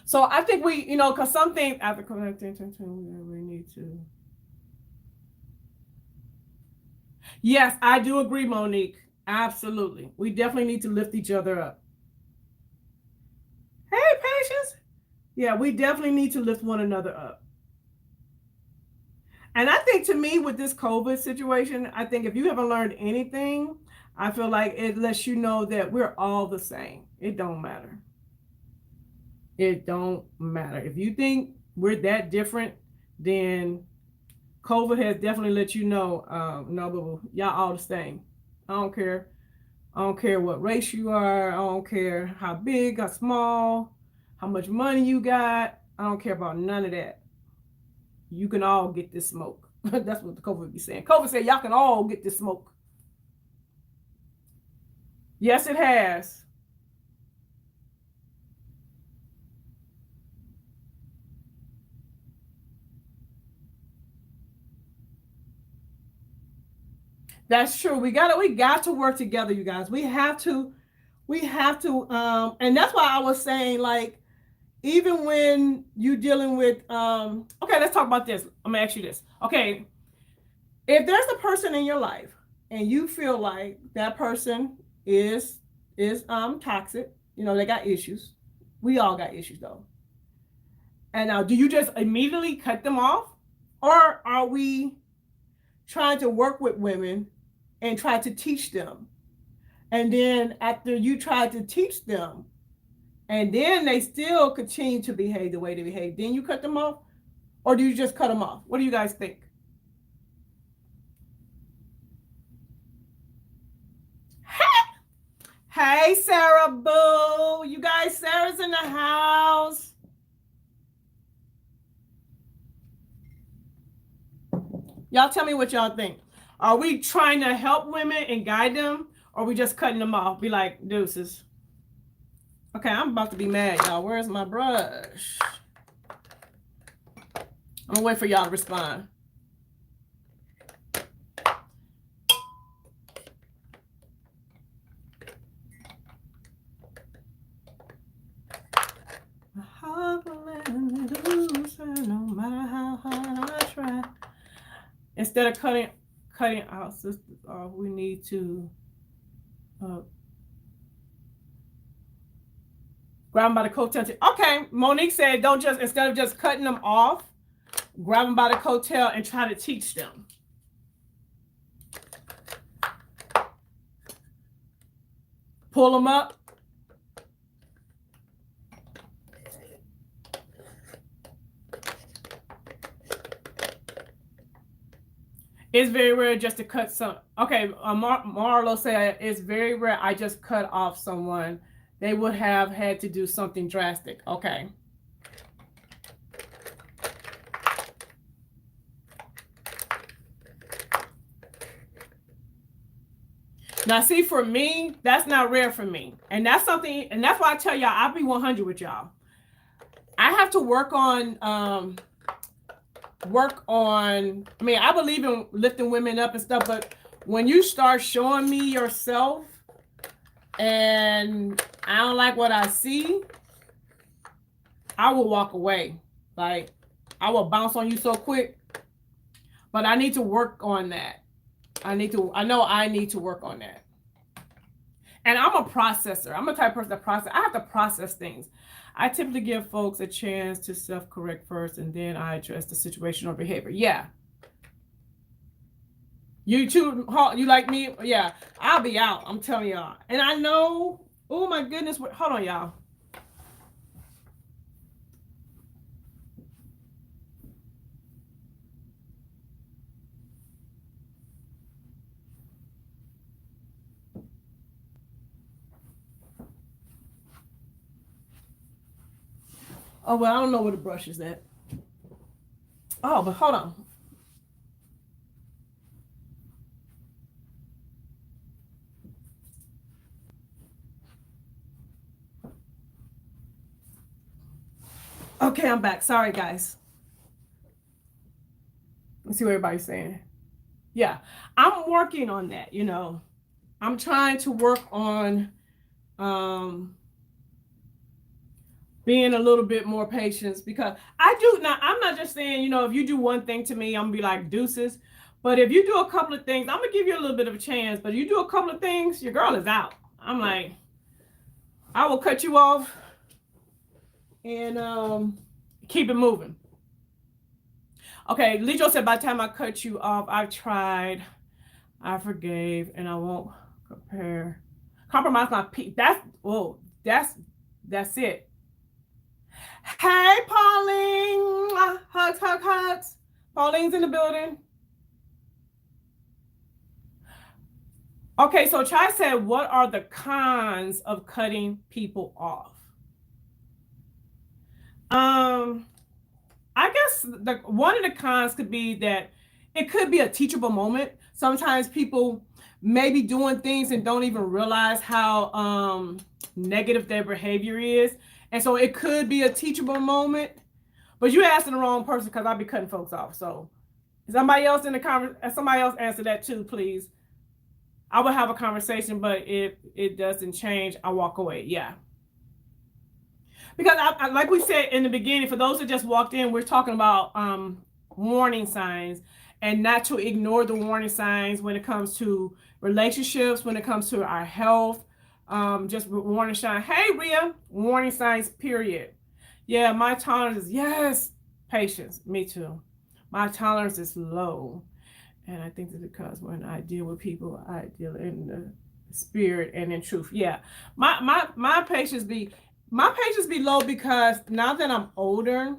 So I think we, you know, because some things after we need to. Yes, I do agree, Monique. Absolutely. We definitely need to lift each other up. Hey, Patience. Yeah, we definitely need to lift one another up. And I think to me with this COVID situation, I think if you haven't learned anything, I feel like it lets you know that we're all the same. It don't matter. It don't matter. If you think we're that different, then COVID has definitely let you know, no, but y'all all the same. I don't care. I don't care what race you are. I don't care how big or small, how much money you got. I don't care about none of that. You can all get this smoke. That's what the COVID be saying. COVID said y'all can all get this smoke. Yes, it has. That's true. We got to work together, you guys. We have to, and that's why I was saying, like, even when you dealing with, okay, let's talk about this. I'm gonna ask you this. Okay, if there's a person in your life and you feel like that person is toxic, you know, they got issues. We all got issues though. And now, do you just immediately cut them off, or are we trying to work with women and try to teach them? And then after you try to teach them, and then they still continue to behave the way they behave, then you cut them off, or do you just cut them off? What do you guys think? Hey, Sarah Boo. You guys, Sarah's in the house. Y'all tell me what y'all think. Are we trying to help women and guide them, or are we just cutting them off? Be like, deuces. Okay, I'm about to be mad, y'all. Where's my brush? I'm gonna wait for y'all to respond. No matter how hard I try. Instead of cutting our sisters off, we need to grab them by the coattail. Okay, Monique said, don't just, instead of just cutting them off, grab them by the coattail and try to teach them. Pull them up. It's very rare just to cut some. Okay, Marlo said it's very rare I just cut off someone. They would have had to do something drastic. Okay. Now, see, for me, that's not rare for me. And that's something, and that's why I tell y'all, I'll be 100 with y'all. I have to work on, I mean, I believe in lifting women up and stuff, but when you start showing me yourself and I don't like what I see, I will walk away. Like, I will bounce on you so quick. But I need to work on that. I know I need to work on that. And I'm a processor. I'm a type of person that process. I have to process things. I typically give folks a chance to self-correct first, and then I address the situation or behavior. Yeah. You too, you like me? Yeah. I'll be out. I'm telling y'all. And I know, oh my goodness. Hold on, y'all. Oh, well, I don't know where the brush is at. Oh, but hold on. Okay, I'm back. Sorry, guys. Let's see what everybody's saying. Yeah, I'm working on that, you know. I'm trying to work on being a little bit more patient, because I do not, I'm not just saying, you know, if you do one thing to me, I'm gonna be like deuces. But if you do a couple of things, I'm gonna give you a little bit of a chance. But you do a couple of things, your girl is out. I'm like, I will cut you off and keep it moving. Okay, Lijo said, by the time I cut you off, I've tried, I forgave, and I won't compromise my peace. That's it. Hey, Pauline. Hugs. Pauline's in the building. Okay, so Chai said, what are the cons of cutting people off? I guess one of the cons could be that it could be a teachable moment. Sometimes people may be doing things and don't even realize how negative their behavior is. And so it could be a teachable moment. But you're asking the wrong person, because I'll be cutting folks off. So somebody else in the conversation, somebody else answer that too, please. I will have a conversation, but if it doesn't change, I walk away. Yeah. Because I like we said in the beginning, for those that just walked in, we're talking about warning signs, and not to ignore the warning signs when it comes to relationships, when it comes to our health. Just warning signs. Hey, Rhea, warning signs, period. Yeah, my tolerance is, yes, patience. Me too. My tolerance is low. And I think that's because when I deal with people, I deal in the spirit and in truth. Yeah, my patience be low, because now that I'm older,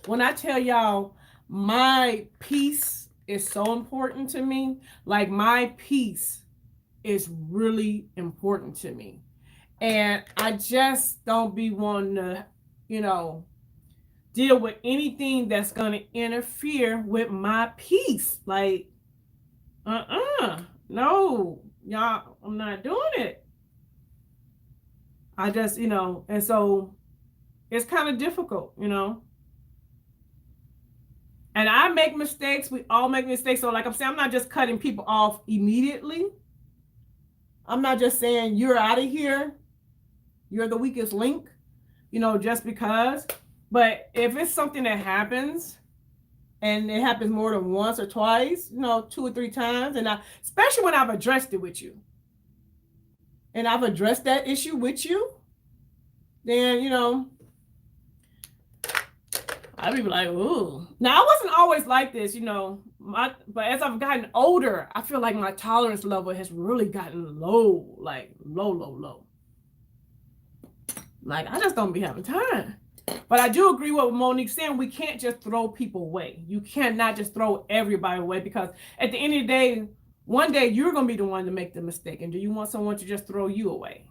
when I tell y'all my peace is so important to me, like my peace is really important to me. And I just don't be wanting to, you know, deal with anything that's going to interfere with my peace. Like, no, y'all, I'm not doing it. I just, you know, and so it's kind of difficult, you know. And I make mistakes. We all make mistakes. So like I'm saying, I'm not just cutting people off immediately. I'm not just saying you're out of here, you're the weakest link, you know, just because. But if it's something that happens, and it happens more than once or twice, you know, 2 or 3 times, and especially when I've addressed it with you, and I've addressed that issue with you, then I'd be like, ooh. Now I wasn't always like this, but as I've gotten older, I feel like my tolerance level has really gotten low, like low, low, low. Like I just don't be having time. But I do agree with what Monique's saying. We can't just throw people away. You cannot just throw everybody away, because at the end of the day, one day you're going to be the one to make the mistake. And do you want someone to just throw you away?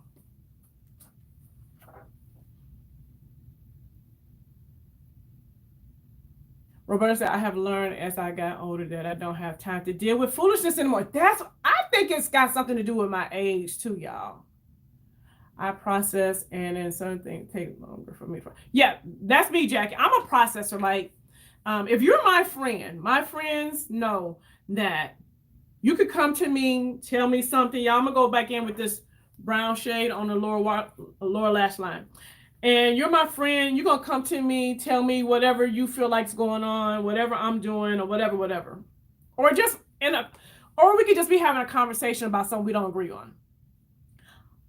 Roberta said, I have learned as I got older that I don't have time to deal with foolishness anymore. I think it's got something to do with my age too, y'all. I process, and then some things take longer for me. Yeah, that's me, Jackie. I'm a processor. Like, if you're my friends know that you could come to me, tell me something. Y'all, I'm gonna go back in with this brown shade on the lower lash line. And you're my friend. You're gonna come to me, tell me whatever you feel like's going on, whatever I'm doing, or whatever, or just or we could just be having a conversation about something we don't agree on.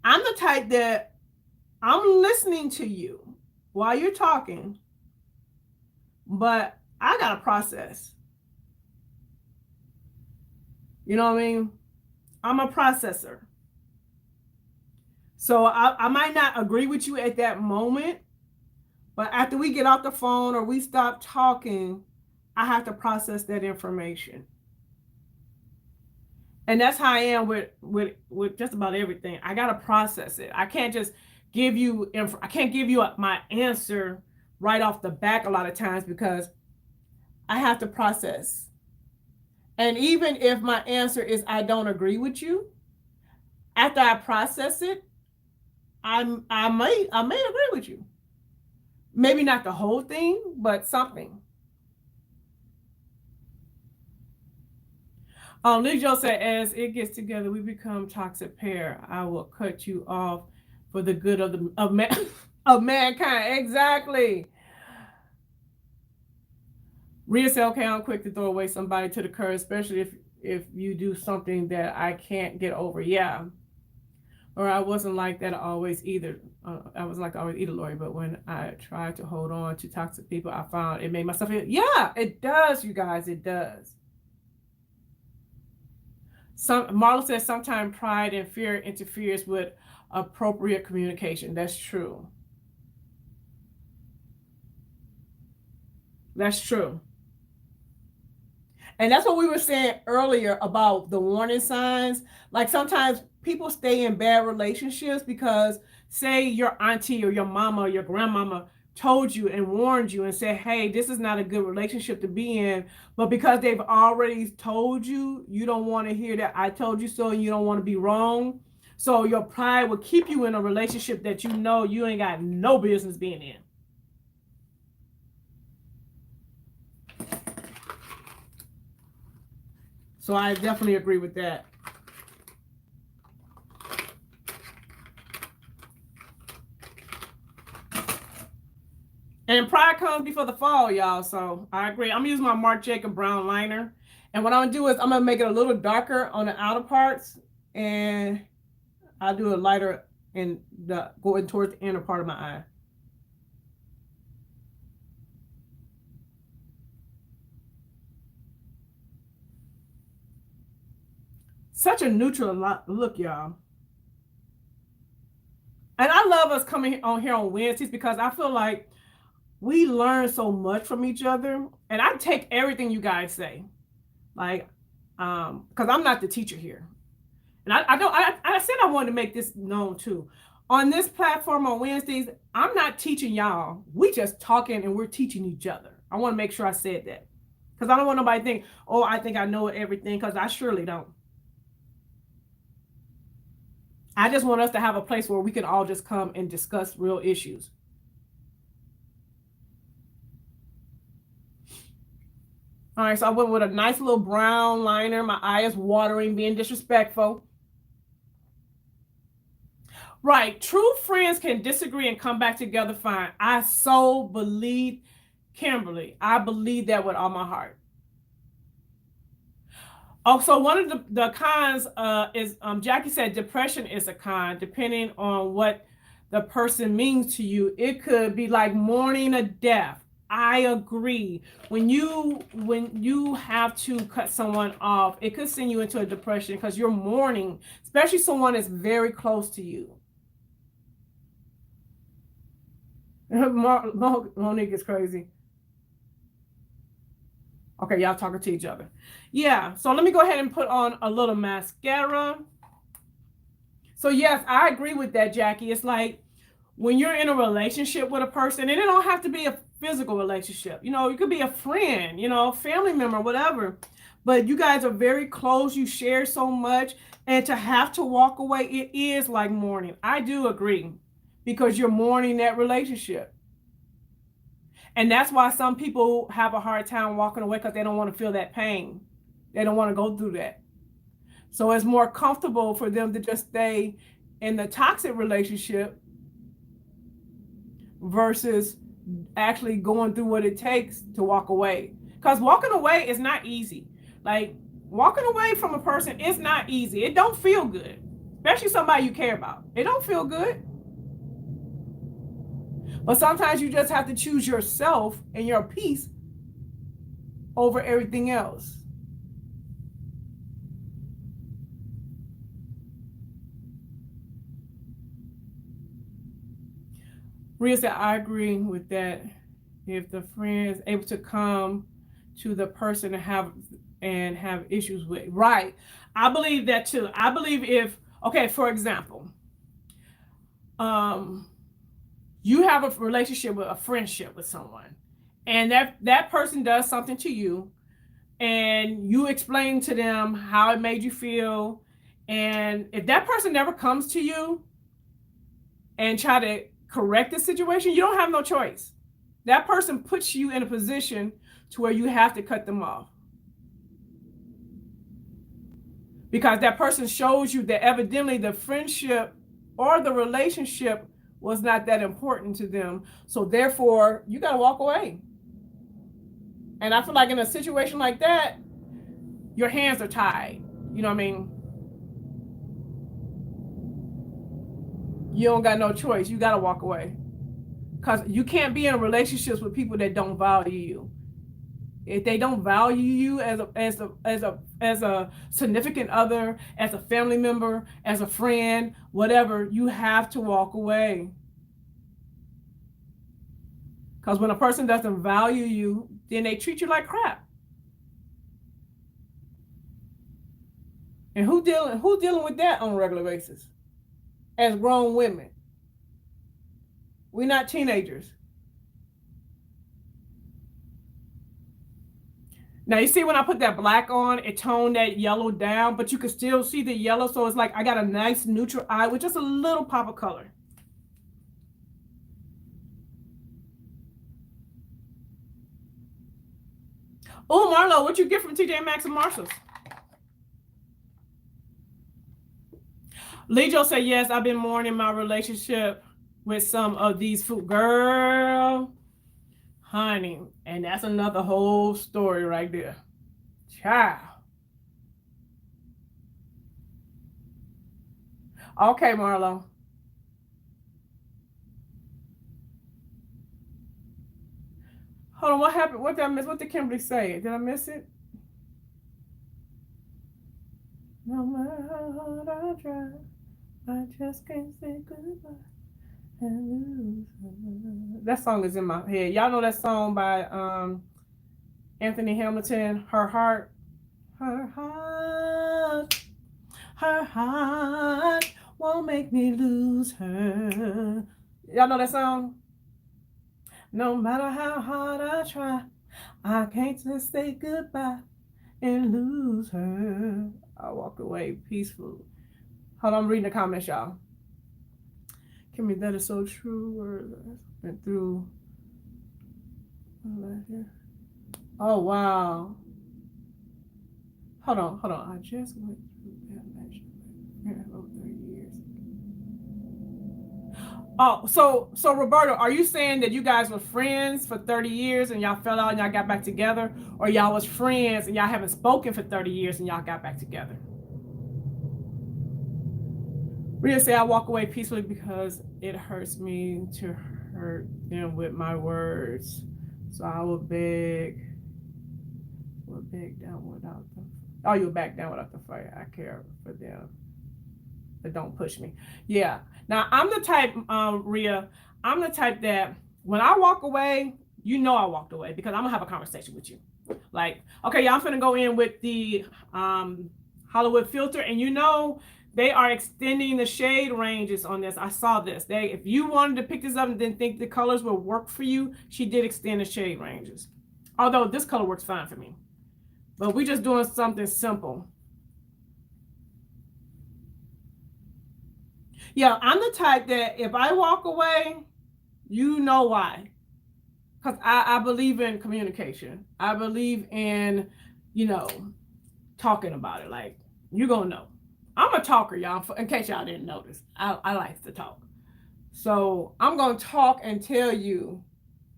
I'm the type that I'm listening to you while you're talking, but I got to process. You know what I mean? I'm a processor. So I might not agree with you at that moment, but after we get off the phone or we stop talking, I have to process that information. And that's how I am with just about everything. I got to process it. I can't just give you my answer right off the back a lot of times, because I have to process. And even if my answer is I don't agree with you, after I process it, I may agree with you. Maybe not the whole thing, but something. Lee Jo said, as it gets together, we become toxic pair. I will cut you off for the good of mankind. Exactly. Rhea said, okay, I'm quick to throw away somebody to the curb, especially if you do something that I can't get over. Yeah. Or I wasn't like that always either. I was like always either, Lori, but when I tried to hold on to toxic people, I found it made myself feel, yeah, it does, you guys, it does. Marla says sometimes pride and fear interferes with appropriate communication. That's true. That's true. And that's what we were saying earlier about the warning signs. Like sometimes people stay in bad relationships because, say, your auntie or your mama or your grandmama told you and warned you and said, hey, this is not a good relationship to be in. But because they've already told you, you don't want to hear that I told you so, and you don't want to be wrong. So your pride will keep you in a relationship that you know you ain't got no business being in. So I definitely agree with that. And pride comes before the fall, y'all. So I agree. I'm using my Marc Jacob brown liner. And what I'm going to do is I'm going to make it a little darker on the outer parts. And I'll do a lighter in going towards the inner part of my eye. Such a neutral look, y'all. And I love us coming on here on Wednesdays, because I feel like we learn so much from each other. And I take everything you guys say. Like, because I'm not the teacher here. And I said I wanted to make this known too. On this platform on Wednesdays, I'm not teaching y'all. We just talking and we're teaching each other. I want to make sure I said that. Because I don't want nobody to think, oh, I think I know everything, because I surely don't. I just want us to have a place where we can all just come and discuss real issues. All right, so I went with a nice little brown liner. My eye is watering, being disrespectful. Right. True friends can disagree and come back together fine. I so believe, Kimberly, I believe that with all my heart. Also, one of the cons is Jackie said depression is a con, depending on what the person means to you. It could be like mourning a death. I agree. When you have to cut someone off, it could send you into a depression because you're mourning, especially someone that's very close to you. Monique is crazy. Okay, y'all talking to each other. Yeah, so let me go ahead and put on a little mascara. So yes, I agree with that, Jackie. It's like when you're in a relationship with a person, and it don't have to be a physical relationship. You know, you could be a friend, you know, family member, whatever. But you guys are very close. You share so much. And to have to walk away, it is like mourning. I do agree because you're mourning that relationship. And that's why some people have a hard time walking away because they don't want to feel that pain. They don't want to go through that. So it's more comfortable for them to just stay in the toxic relationship versus actually going through what it takes to walk away. Because walking away is not easy. Like walking away from a person is not easy. It don't feel good, especially somebody you care about. It don't feel good. But sometimes you just have to choose yourself and your peace over everything else. Rhea said, I agree with that. If the friend is able to come to the person and have issues with. Right. I believe that too. I believe if, okay, for example, you have a relationship with a friendship with someone, and that person does something to you, and you explain to them how it made you feel, and if that person never comes to you and try to correct the situation, you don't have no choice. That person puts you in a position to where you have to cut them off. Because that person shows you that evidently the friendship or the relationship was not that important to them. So therefore, you got to walk away. And I feel like in a situation like that, your hands are tied. You know what I mean? You don't got no choice. You got to walk away. Because you can't be in relationships with people that don't value you. If they don't value you as a significant other, as a family member, as a friend, whatever, you have to walk away. Because when a person doesn't value you, then they treat you like crap. And who dealing with that on a regular basis? As grown women. We're not teenagers. Now you see when I put that black on, it toned that yellow down, but you can still see the yellow. So it's like I got a nice neutral eye with just a little pop of color. Oh, Marlo, what you get from TJ Maxx and Marshalls? Lejo said, yes, I've been mourning my relationship with some of these food. Girl, honey, and that's another whole story right there. Child. Okay, Marlo. Hold on, what happened? What did I miss? What did Kimberly say? Did I miss it? No matter how hard I try, I just can't say goodbye. That song is in my head. Y'all know that song by Anthony Hamilton, Her Heart. Her heart won't make me lose her. Y'all know that song? No matter how hard I try, I can't just say goodbye and lose her. I walk away peaceful. Hold on, I'm reading the comments, y'all. Kimmy, that is so true. Been through. Oh, wow. Hold on. I just went through that over 30 years. Oh, so Roberto, are you saying that you guys were friends for 30 years and y'all fell out and y'all got back together? Or y'all was friends and y'all haven't spoken for 30 years and y'all got back together? Rhea say I walk away peacefully because it hurts me to hurt them with my words. So I will beg down without the. Oh, you'll back down without the fight. I care for them, but don't push me. Yeah. Now I'm the type, Rhea. I'm the type that when I walk away, you know I walked away because I'm gonna have a conversation with you. Like, okay, yeah, I'm gonna go in with the Hollywood filter, and you know they are extending the shade ranges on this. I saw this. If you wanted to pick this up and didn't think the colors would work for you, she did extend the shade ranges. Although this color works fine for me. But we're just doing something simple. Yeah, I'm the type that if I walk away, you know why. Because I believe in communication. I believe in, talking about it. Like, you're going to know. I'm a talker, y'all, in case y'all didn't notice. I like to talk. So I'm going to talk and tell you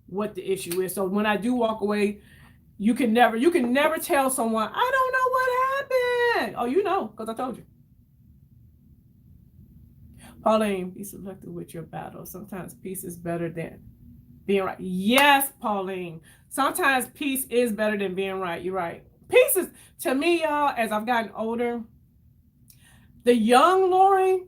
what the issue is. So when I do walk away, you can never tell someone, I don't know what happened. Oh, you know, because I told you. Pauline, be selective with your battle. Sometimes peace is better than being right. Yes, Pauline. Sometimes peace is better than being right. You're right. Peace is, to me, y'all, as I've gotten older, the young Lori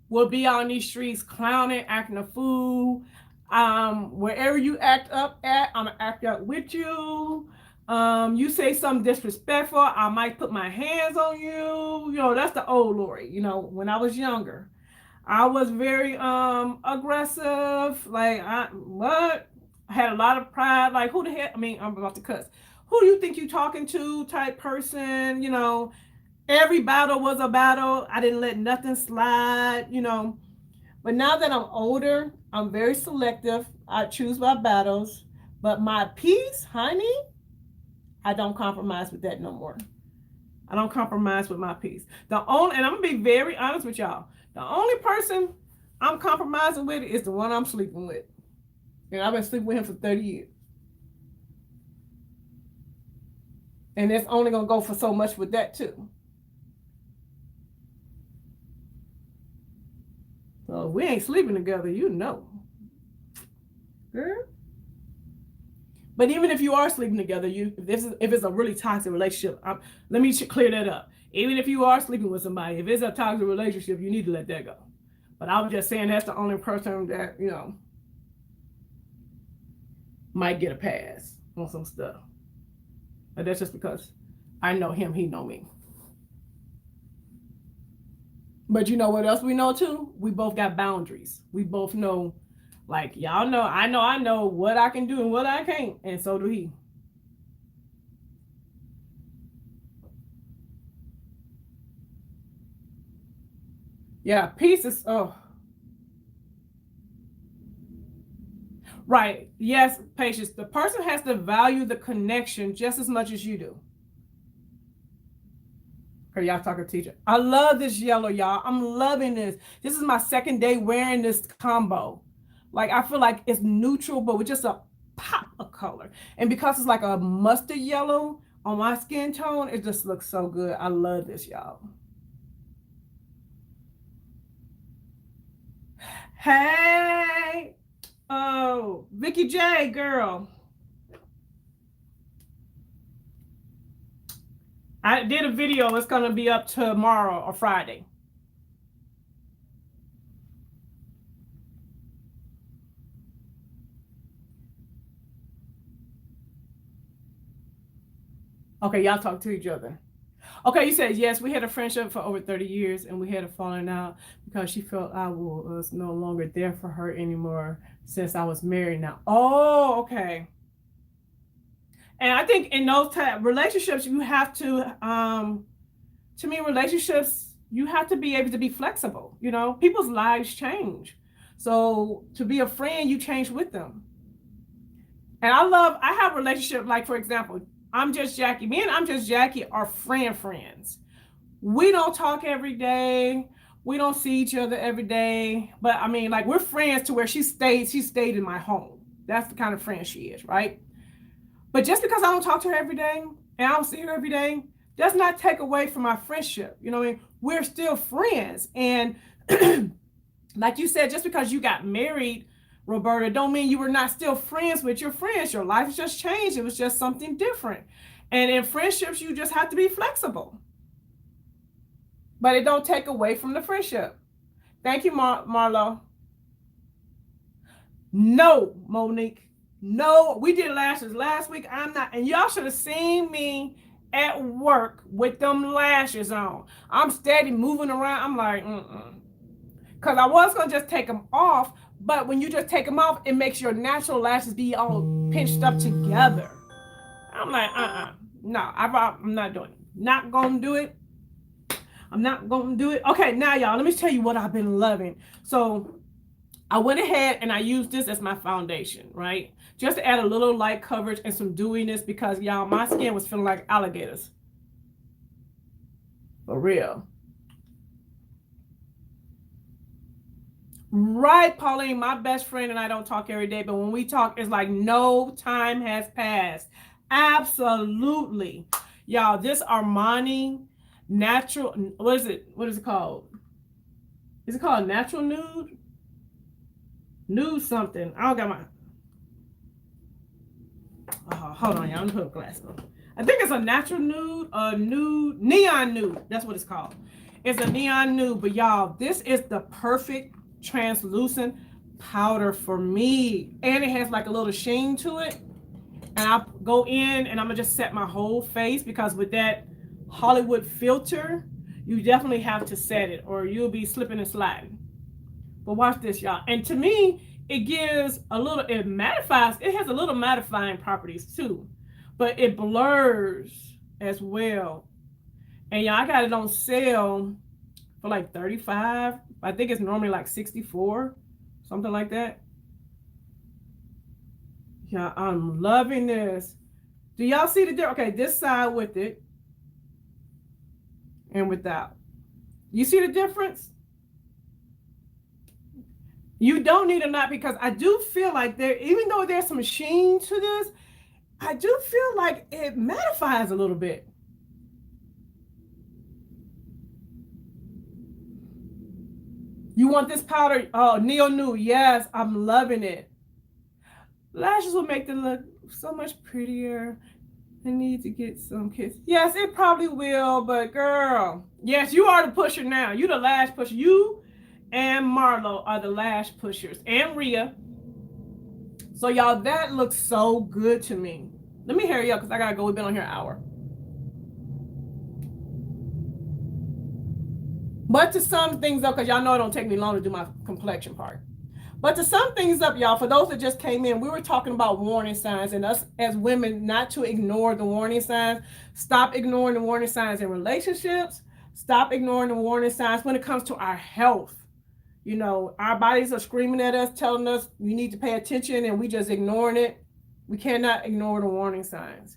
will be on these streets clowning, acting a fool. Wherever you act up at, I'm gonna act up with you. You say something disrespectful, I might put my hands on you. You know, that's the old Lori. You know, when I was younger, I was very aggressive. Like, I had a lot of pride. Like, who the heck? I mean, I'm about to cuss. Who do you think you talking to? Type person. You know, every battle was a battle. I didn't let nothing slide. You know. But now that I'm older, I'm very selective. I choose my battles. But my peace, honey, I don't compromise with that no more. I don't compromise with my peace. And I'm gonna be very honest with y'all. The only person I'm compromising with is the one I'm sleeping with. And I've been sleeping with him for 30 years. And it's only gonna go for so much with that too. So if we ain't sleeping together, you know. Girl. But even if you are sleeping together, if it's a really toxic relationship, let me clear that up. Even if you are sleeping with somebody, if it's a toxic relationship, you need to let that go. But I was just saying that's the only person that, might get a pass on some stuff. But that's just because I know him, he know me. But you know what else we know too? We both got boundaries. We both know, like, y'all know, I know what I can do and what I can't. And so do he. Yeah, peace is, right. Yes, patience. The person has to value the connection just as much as you do. Okay, y'all talking teacher. I love this yellow, y'all. I'm loving this. This is my second day wearing this combo. Like, I feel like it's neutral, but with just a pop of color. And because it's like a mustard yellow on my skin tone, it just looks so good. I love this, y'all. Hey, oh, Vicky J, girl. I did a video. It's going to be up tomorrow or Friday. Okay, y'all talk to each other. Okay, you said, yes, we had a friendship for over 30 years and we had a falling out because she felt I was no longer there for her anymore since I was married now. Oh, okay. And I think in those type relationships, you have to me, relationships, you have to be able to be flexible. You know, people's lives change. So to be a friend, you change with them. And I have a relationship, like, for example, I'm Just Jackie. Me and I'm Just Jackie are friends. We don't talk every day. We don't see each other every day. But I mean, like, we're friends to where she stayed in my home. That's the kind of friend she is, right? But just because I don't talk to her every day and I don't see her every day, does not take away from our friendship. You know what I mean? We're still friends. And Like you said, just because you got married, Roberta, don't mean you were not still friends with your friends. Your life has just changed. It was just something different. And in friendships, you just have to be flexible. But it don't take away from the friendship. Thank you, Marlo. No, Monique. No, we did lashes last week. I'm not, and y'all should have seen me at work with them lashes on. I'm steady moving around. I'm like, because I was going to just take them off, but when you just take them off, it makes your natural lashes be all pinched up together. I'm like, no, I'm not doing it. Not going to do it. I'm not going to do it. Okay, now, y'all, let me tell you what I've been loving. So I went ahead and I used this as my foundation, right? Just to add a little light coverage and some dewiness because, y'all, my skin was feeling like alligators. For real. Right, Pauline, my best friend and I don't talk every day, but when we talk, it's like no time has passed. Absolutely. Y'all, this Armani natural, what is it? What is it called? Is it called natural nude? Nude something. I don't got my, hold on, y'all. I'm gonna put glasses on. I think it's a natural nude, neon nude. That's what it's called. It's a neon nude, but y'all, this is the perfect translucent powder for me. And it has like a little sheen to it. And I'll go in and I'm gonna just set my whole face because with that Hollywood filter, you definitely have to set it or you'll be slipping and sliding. But watch this, y'all. And to me, it gives a little, it mattifies, it has a little mattifying properties too, but it blurs as well. And y'all, I got it on sale for like 35. I think it's normally like 64, something like that. Yeah, I'm loving this. Do y'all see the difference? Okay, this side with it and without. You see the difference? You don't need a knot because I do feel like there, even though there's some sheen to this, I do feel like it mattifies a little bit. You want this powder? Oh, Neo Nude. Yes, I'm loving it. Lashes will make them look so much prettier. I need to get some kiss. Yes, it probably will, but girl, yes, you are the pusher now. You the lash pusher. You and Marlo are the lash pushers, and Rhea. So y'all, that looks so good to me. Let me hurry up because I gotta go. We've been on here an hour. But to sum things up, because y'all know it don't take me long to do my complexion part. But to sum things up, y'all, for those that just came in, we were talking about warning signs and us as women not to ignore the warning signs. Stop ignoring the warning signs in relationships. Stop ignoring the warning signs when it comes to our health. You know, our bodies are screaming at us, telling us you need to pay attention, and we just ignoring it. We cannot ignore the warning signs.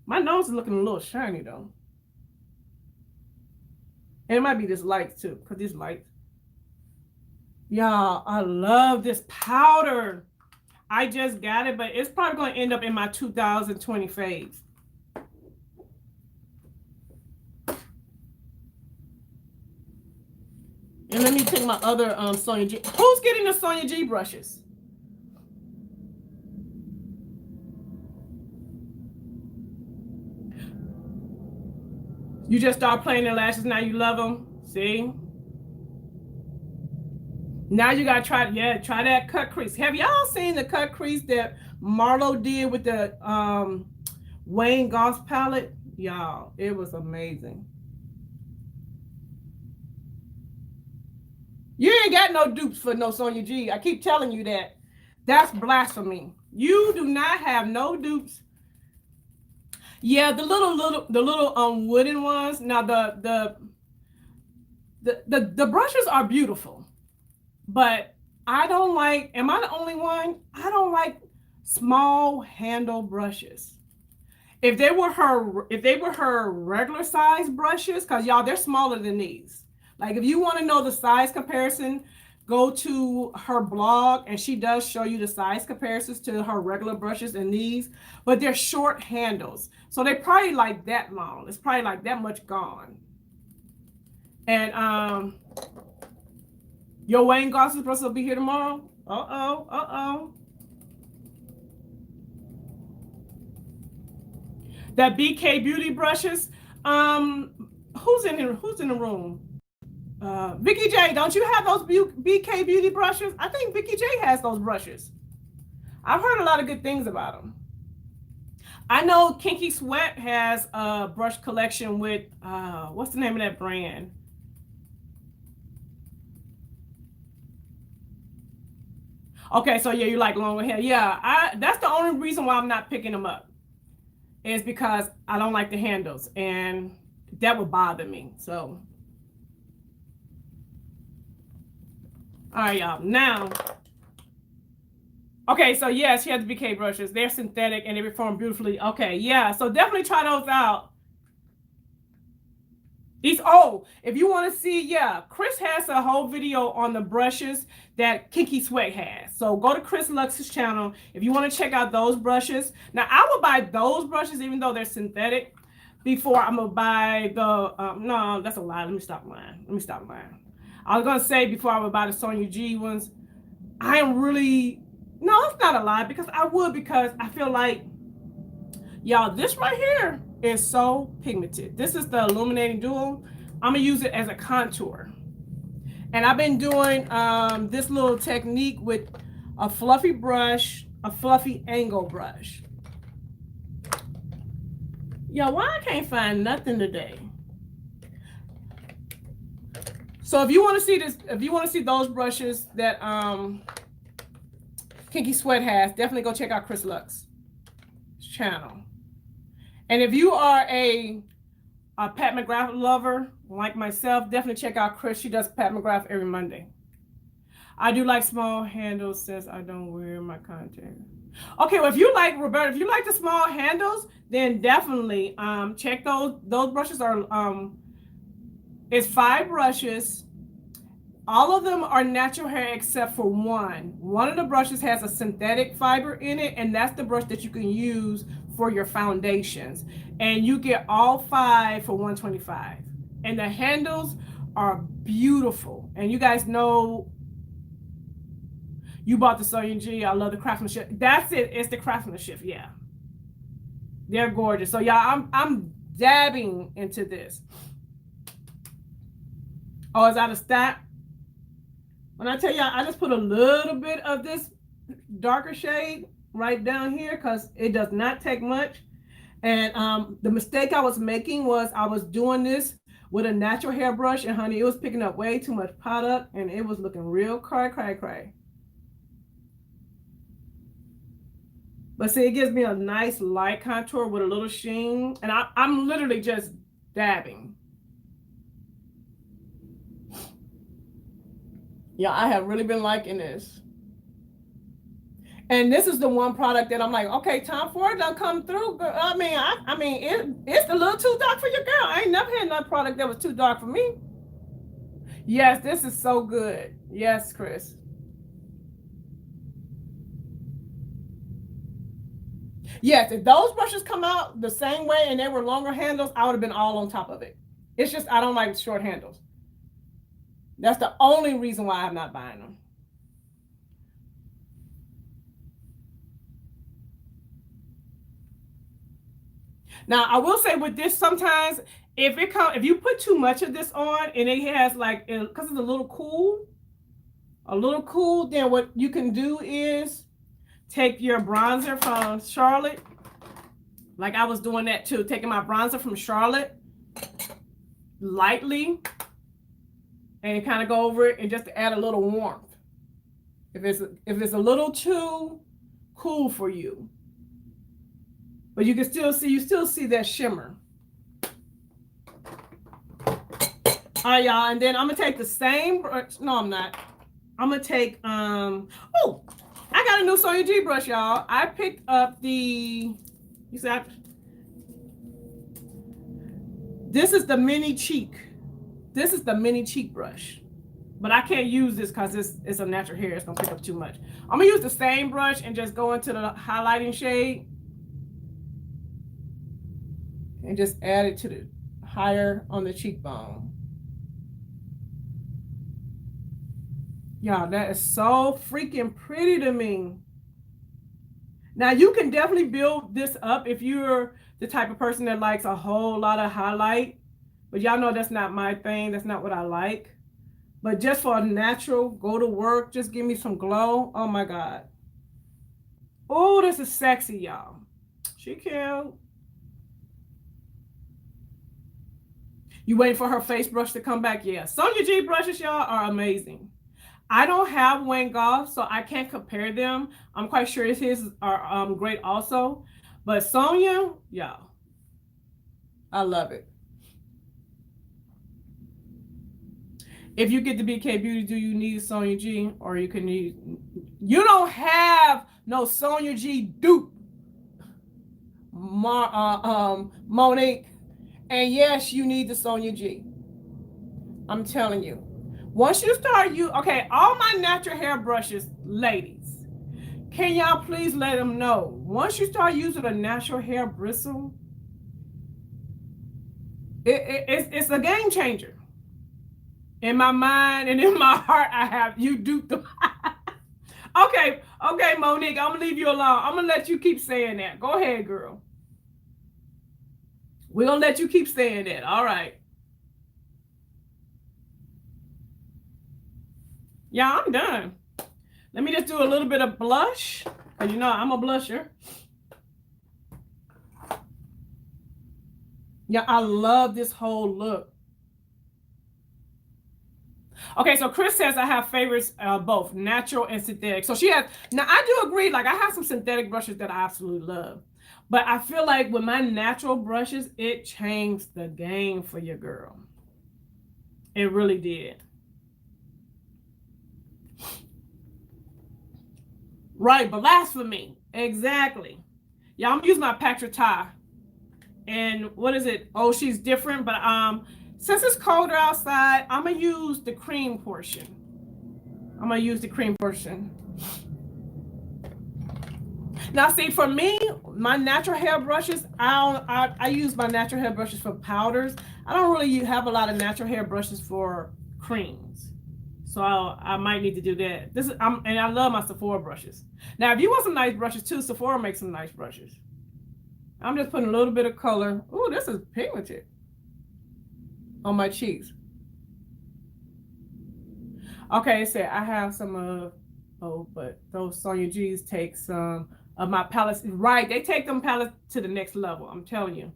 My nose is looking a little shiny, though. And it might be this light, too, because this light. Y'all, I love this powder. I just got it, but it's probably going to end up in my 2020 faves. And let me take my other Sonia G. Who's getting the Sonia G brushes? You just start playing their lashes, now you love them. See? Now you gotta try that cut crease. Have y'all seen the cut crease that Marlo did with the Wayne Goss palette? Y'all, it was amazing. You ain't got no dupes for no Sonia G. I keep telling you that. That's blasphemy. You do not have no dupes. Yeah, the little wooden ones. Now the brushes are beautiful, but I don't like. Am I the only one? I don't like small handle brushes. If they were her regular size brushes, because y'all, they're smaller than these. Like if you want to know the size comparison, go to her blog and she does show you the size comparisons to her regular brushes and these, but they're short handles. So they're probably like that long. It's probably like that much gone. And Your Wayne Goss's supposed to be here tomorrow. Uh-oh, uh-oh. That BK Beauty brushes. Who's in here? Who's in the room? Vicky J, don't you have those BK Beauty brushes? I think Vicky J has those brushes. I've heard a lot of good things about them. I know Kinky Sweat has a brush collection with, what's the name of that brand? Okay, so yeah, you like longer hair. Yeah, that's the only reason why I'm not picking them up. Is because I don't like the handles, and that would bother me. So, all right, y'all. Now, okay, so yes, she has the BK brushes. They're synthetic and they perform beautifully. Okay, yeah, so definitely try those out. If you want to see, yeah, Chris has a whole video on the brushes that Kinky Sweat has. So go to Chris Lux's channel if you want to check out those brushes. Now, I would buy those brushes even though they're synthetic before I'm going to buy the, no, that's a lie. Let me stop lying. I was going to say before I would buy the Sonya G ones. I am really, no, it's not a lie because I would, because I feel like, y'all, this right here is so pigmented. This is the Illuminating Duo. I'm gonna use it as a contour. And I've been doing this little technique with a fluffy brush, a fluffy angle brush. Yo, why I can't find nothing today? So if you want to see this, if you want to see those brushes that Kinky Sweat has, definitely go check out Chris Lux's channel. And if you are a Pat McGrath lover like myself, definitely check out Chris. She does Pat McGrath every Monday. I do like small handles since I don't wear my contact. Okay, well, if you like, Roberta, if you like the small handles, then definitely check those. Those brushes are, it's 5 brushes. All of them are natural hair except for one. One of the brushes has a synthetic fiber in it, and that's the brush that you can use for your foundations. And you get all 5 for $125. And the handles are beautiful. And you guys know you bought the Sonya G. I love the craftsmanship. That's it. It's the craftsmanship. Yeah, they're gorgeous. So y'all, I'm dabbing into this. Oh, it's out of stock. When I tell y'all, I just put a little bit of this darker shade right down here because it does not take much. And the mistake I was making was I was doing this with a natural hairbrush, and honey, it was picking up way too much product, and it was looking real cray. But see, it gives me a nice light contour with a little sheen, and I'm literally just dabbing. Yeah, I have really been liking this. And this is the one product that I'm like, okay, time for it to come through. I mean, it's a little too dark for your girl. I ain't never had no product that was too dark for me. Yes, this is so good. Yes, Chris. Yes, if those brushes come out the same way and they were longer handles, I would have been all on top of it. It's just I don't like short handles. That's the only reason why I'm not buying them. Now, I will say with this, sometimes if you put too much of this on and it has like, because it's a little cool, then what you can do is take your bronzer from Charlotte. Like I was doing that too, taking my bronzer from Charlotte lightly and kind of go over it and just add a little warmth. If it's a little too cool for you, but you still see that shimmer. All right, y'all, and then I'm gonna take the same brush. No, I'm not. I'm gonna take oh, I got a new Sonya G brush, y'all. I picked up the, you see, this is the mini cheek. This is the mini cheek brush. But I can't use this because it's a natural hair. It's gonna pick up too much. I'm gonna use the same brush and just go into the highlighting shade and just add it to the higher on the cheekbone. Y'all, that is so freaking pretty to me. Now, you can definitely build this up if you're the type of person that likes a whole lot of highlight. But y'all know that's not my thing. That's not what I like. But just for a natural, go to work, just give me some glow. Oh, my God. Oh, this is sexy, y'all. She cute. You waiting for her face brush to come back? Yeah. Sonia G brushes, y'all, are amazing. I don't have Wayne Goff, so I can't compare them. I'm quite sure his are great also. But Sonia, y'all, I love it. If you get the BK Beauty, do you need Sonia G? Or you can need... You don't have no Sonia G dupe, Monique. And yes, you need the Sonia G. I'm telling you. Once you start okay, all my natural hair brushes, ladies, can y'all please let them know, once you start using a natural hair bristle, it's a game changer. In my mind and in my heart, I have you duped them. Okay, Monique, I'm gonna leave you alone. I'm gonna let you keep saying that. Go ahead, girl. We're gonna let you keep saying that. All right. Yeah, I'm done. Let me just do a little bit of blush, because you know I'm a blusher. Yeah, I love this whole look. Okay, so Chris says I have favorites, both natural and synthetic. So she has, now I do agree, like I have some synthetic brushes that I absolutely love. But I feel like with my natural brushes, it changed the game for your girl. It really did. Right, blasphemy. Exactly. Yeah, I'm using my Patrick Tie. And what is it? Oh, she's different. But since it's colder outside, I'm going to use the cream portion. Now, see, for me, my natural hair brushes, I use my natural hair brushes for powders. I don't really have a lot of natural hair brushes for creams. So I might need to do that. And I love my Sephora brushes. Now, if you want some nice brushes too, Sephora makes some nice brushes. I'm just putting a little bit of color. Ooh, this is pigmented on my cheeks. Okay, it said I have some but those Sonia G's take some of my palettes. Right, they take them palettes to the next level. I'm telling you.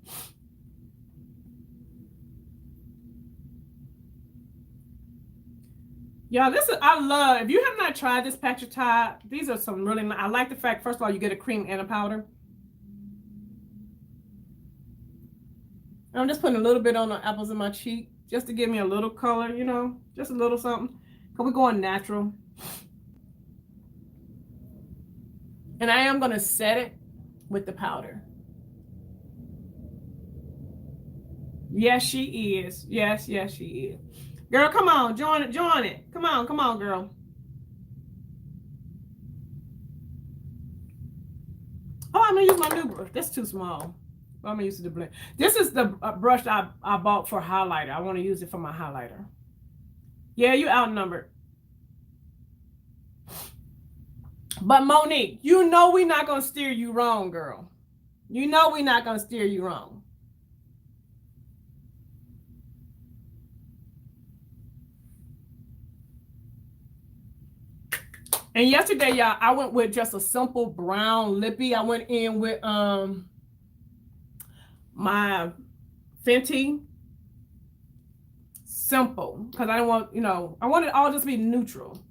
Yeah, I love, if you have not tried this Patrick Tie, these are some really, I like the fact, first of all, you get a cream and a powder. I'm just putting a little bit on the apples of my cheek, just to give me a little color, you know, just a little something. Because we're going natural. And I am going to set it with the powder. Yes, she is. Yes, she is. Girl, come on, join it. Come on, girl. Oh, I'm gonna use my new brush. That's too small. I'm gonna use the blend. This is the brush I bought for highlighter. I want to use it for my highlighter. Yeah, you outnumbered. But Monique, you know we're not gonna steer you wrong, girl. You know we're not gonna steer you wrong. And yesterday, y'all, I went with just a simple brown lippy. I went in with my Fenty. Simple. Because I don't want, you know, I want it all just to be neutral.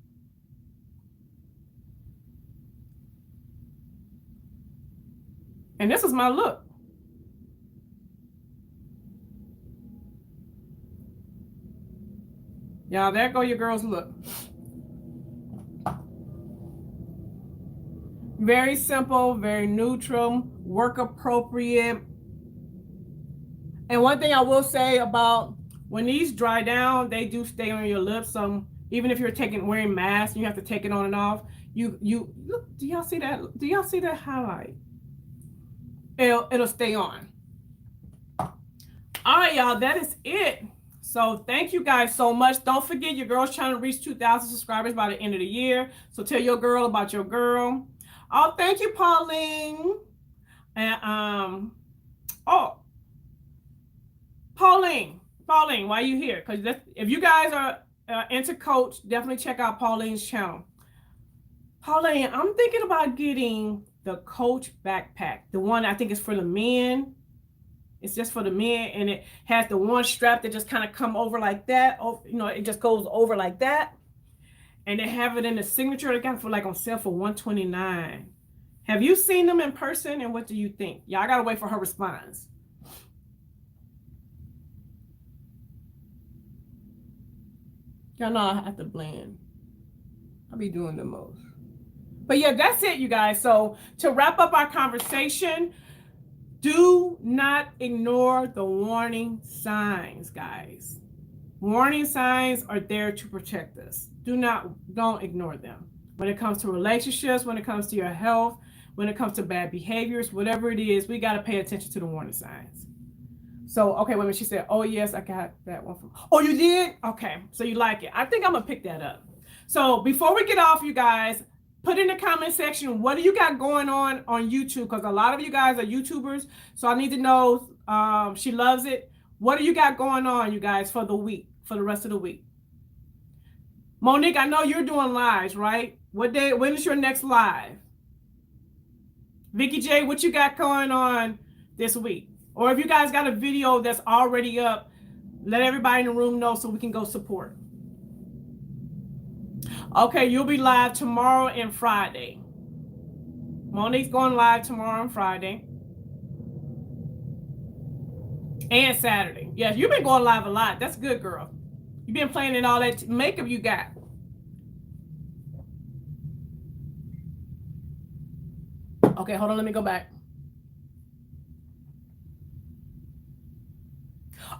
And this is my look. Y'all, there go your girl's look. Very simple, very neutral, work appropriate. And one thing I will say about when these dry down, they do stay on your lips. So even if you're wearing masks, you have to take it on and off. You look, do y'all see that? Do y'all see that highlight? It'll stay on. All right, y'all, that is it. So thank you guys so much. Don't forget, your girl's trying to reach 2,000 subscribers by the end of the year. So tell your girl about your girl. Oh, thank you, Pauline. And oh, Pauline, why are you here? Because if you guys are into coach, definitely check out Pauline's channel. Pauline, I'm thinking about getting the coach backpack, the one I think is for the men. It's just for the men, and it has the one strap that just kind of come over like that. Oh, you know, it just goes over like that. And they have it in the signature. They got it for like on sale for $129. Have you seen them in person, and what do you think? Yeah, I gotta wait for her response. Y'all know I have to blend. I'll be doing the most. But yeah, that's it, you guys. So to wrap up our conversation, do not ignore the warning signs, guys. Warning signs are there to protect us. Don't ignore them. When it comes to relationships, when it comes to your health, when it comes to bad behaviors, whatever it is, we got to pay attention to the warning signs. So, okay, wait a minute. She said, oh, yes, I got that one from. Oh, you did? Okay, so you like it. I think I'm going to pick that up. So before we get off, you guys, put in the comment section, what do you got going on YouTube? Because a lot of you guys are YouTubers. So I need to know, she loves it. What do you got going on, you guys, for the week, for the rest of the week? Monique, I know you're doing lives, right? What day, when is your next live? Vicky J, what you got going on this week? Or if you guys got a video that's already up, let everybody in the room know so we can go support. Okay, you'll be live tomorrow and Friday. Monique's going live tomorrow and Friday. And Saturday. Yes, you've been going live a lot. That's good, girl. You've been playing in all that makeup you got. Okay, hold on. Let me go back.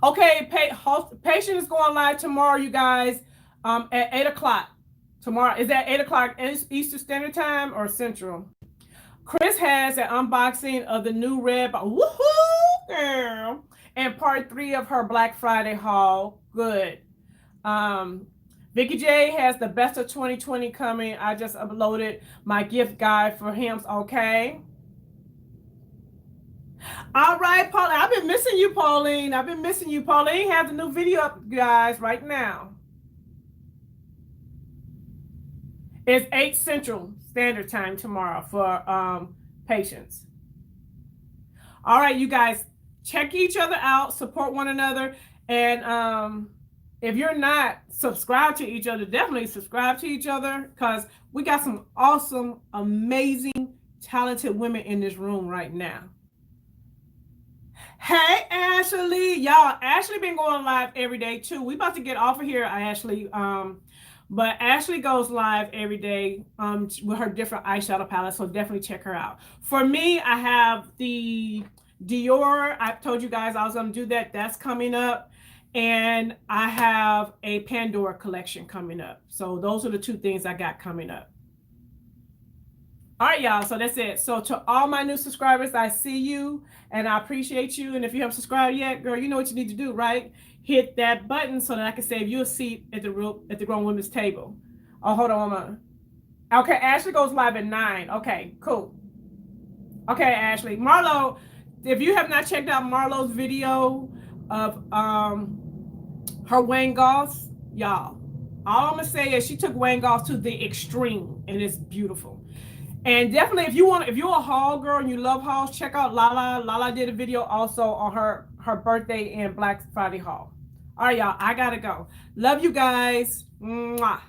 Okay, Patient is going live tomorrow, you guys, at 8 o'clock. Tomorrow, is that 8 o'clock Eastern Standard Time or Central? Chris has an unboxing of the new red, woohoo, girl, and part 3 of her Black Friday haul. Good. Vicky J has the best of 2020 coming. I just uploaded my gift guide for him. Okay. All right, Pauline. I've been missing you, Pauline. Pauline has a new video up, guys, right now. It's 8 Central Standard Time tomorrow for patients. All right, you guys, check each other out, support one another, and if you're not subscribed to each other, definitely subscribe to each other, because we got some awesome, amazing, talented women in this room right now. Hey, Ashley. Y'all, Ashley been going live every day, too. We about to get off of here, Ashley. But Ashley goes live every day with her different eyeshadow palettes, so definitely check her out. For me, I have the Dior. I told you guys I was going to do that. That's coming up. And I have a Pandora collection coming up. So those are the 2 things I got coming up. All right, y'all. So that's it. So to all my new subscribers, I see you and I appreciate you. And if you haven't subscribed yet, girl, you know what you need to do, right? Hit that button so that I can save you a seat at the Grown Women's Table. Oh, hold on. Okay, Ashley goes live at 9. Okay, cool. Okay, Ashley. Marlo, if you have not checked out Marlo's video of her Wayne Goss, y'all, all I'm gonna say is she took Wayne Goss to the extreme, and it's beautiful. And definitely, if you're a haul girl and you love hauls, check out Lala. Lala did a video also on her birthday and Black Friday haul. All right, y'all, I gotta go. Love you guys. Mwah.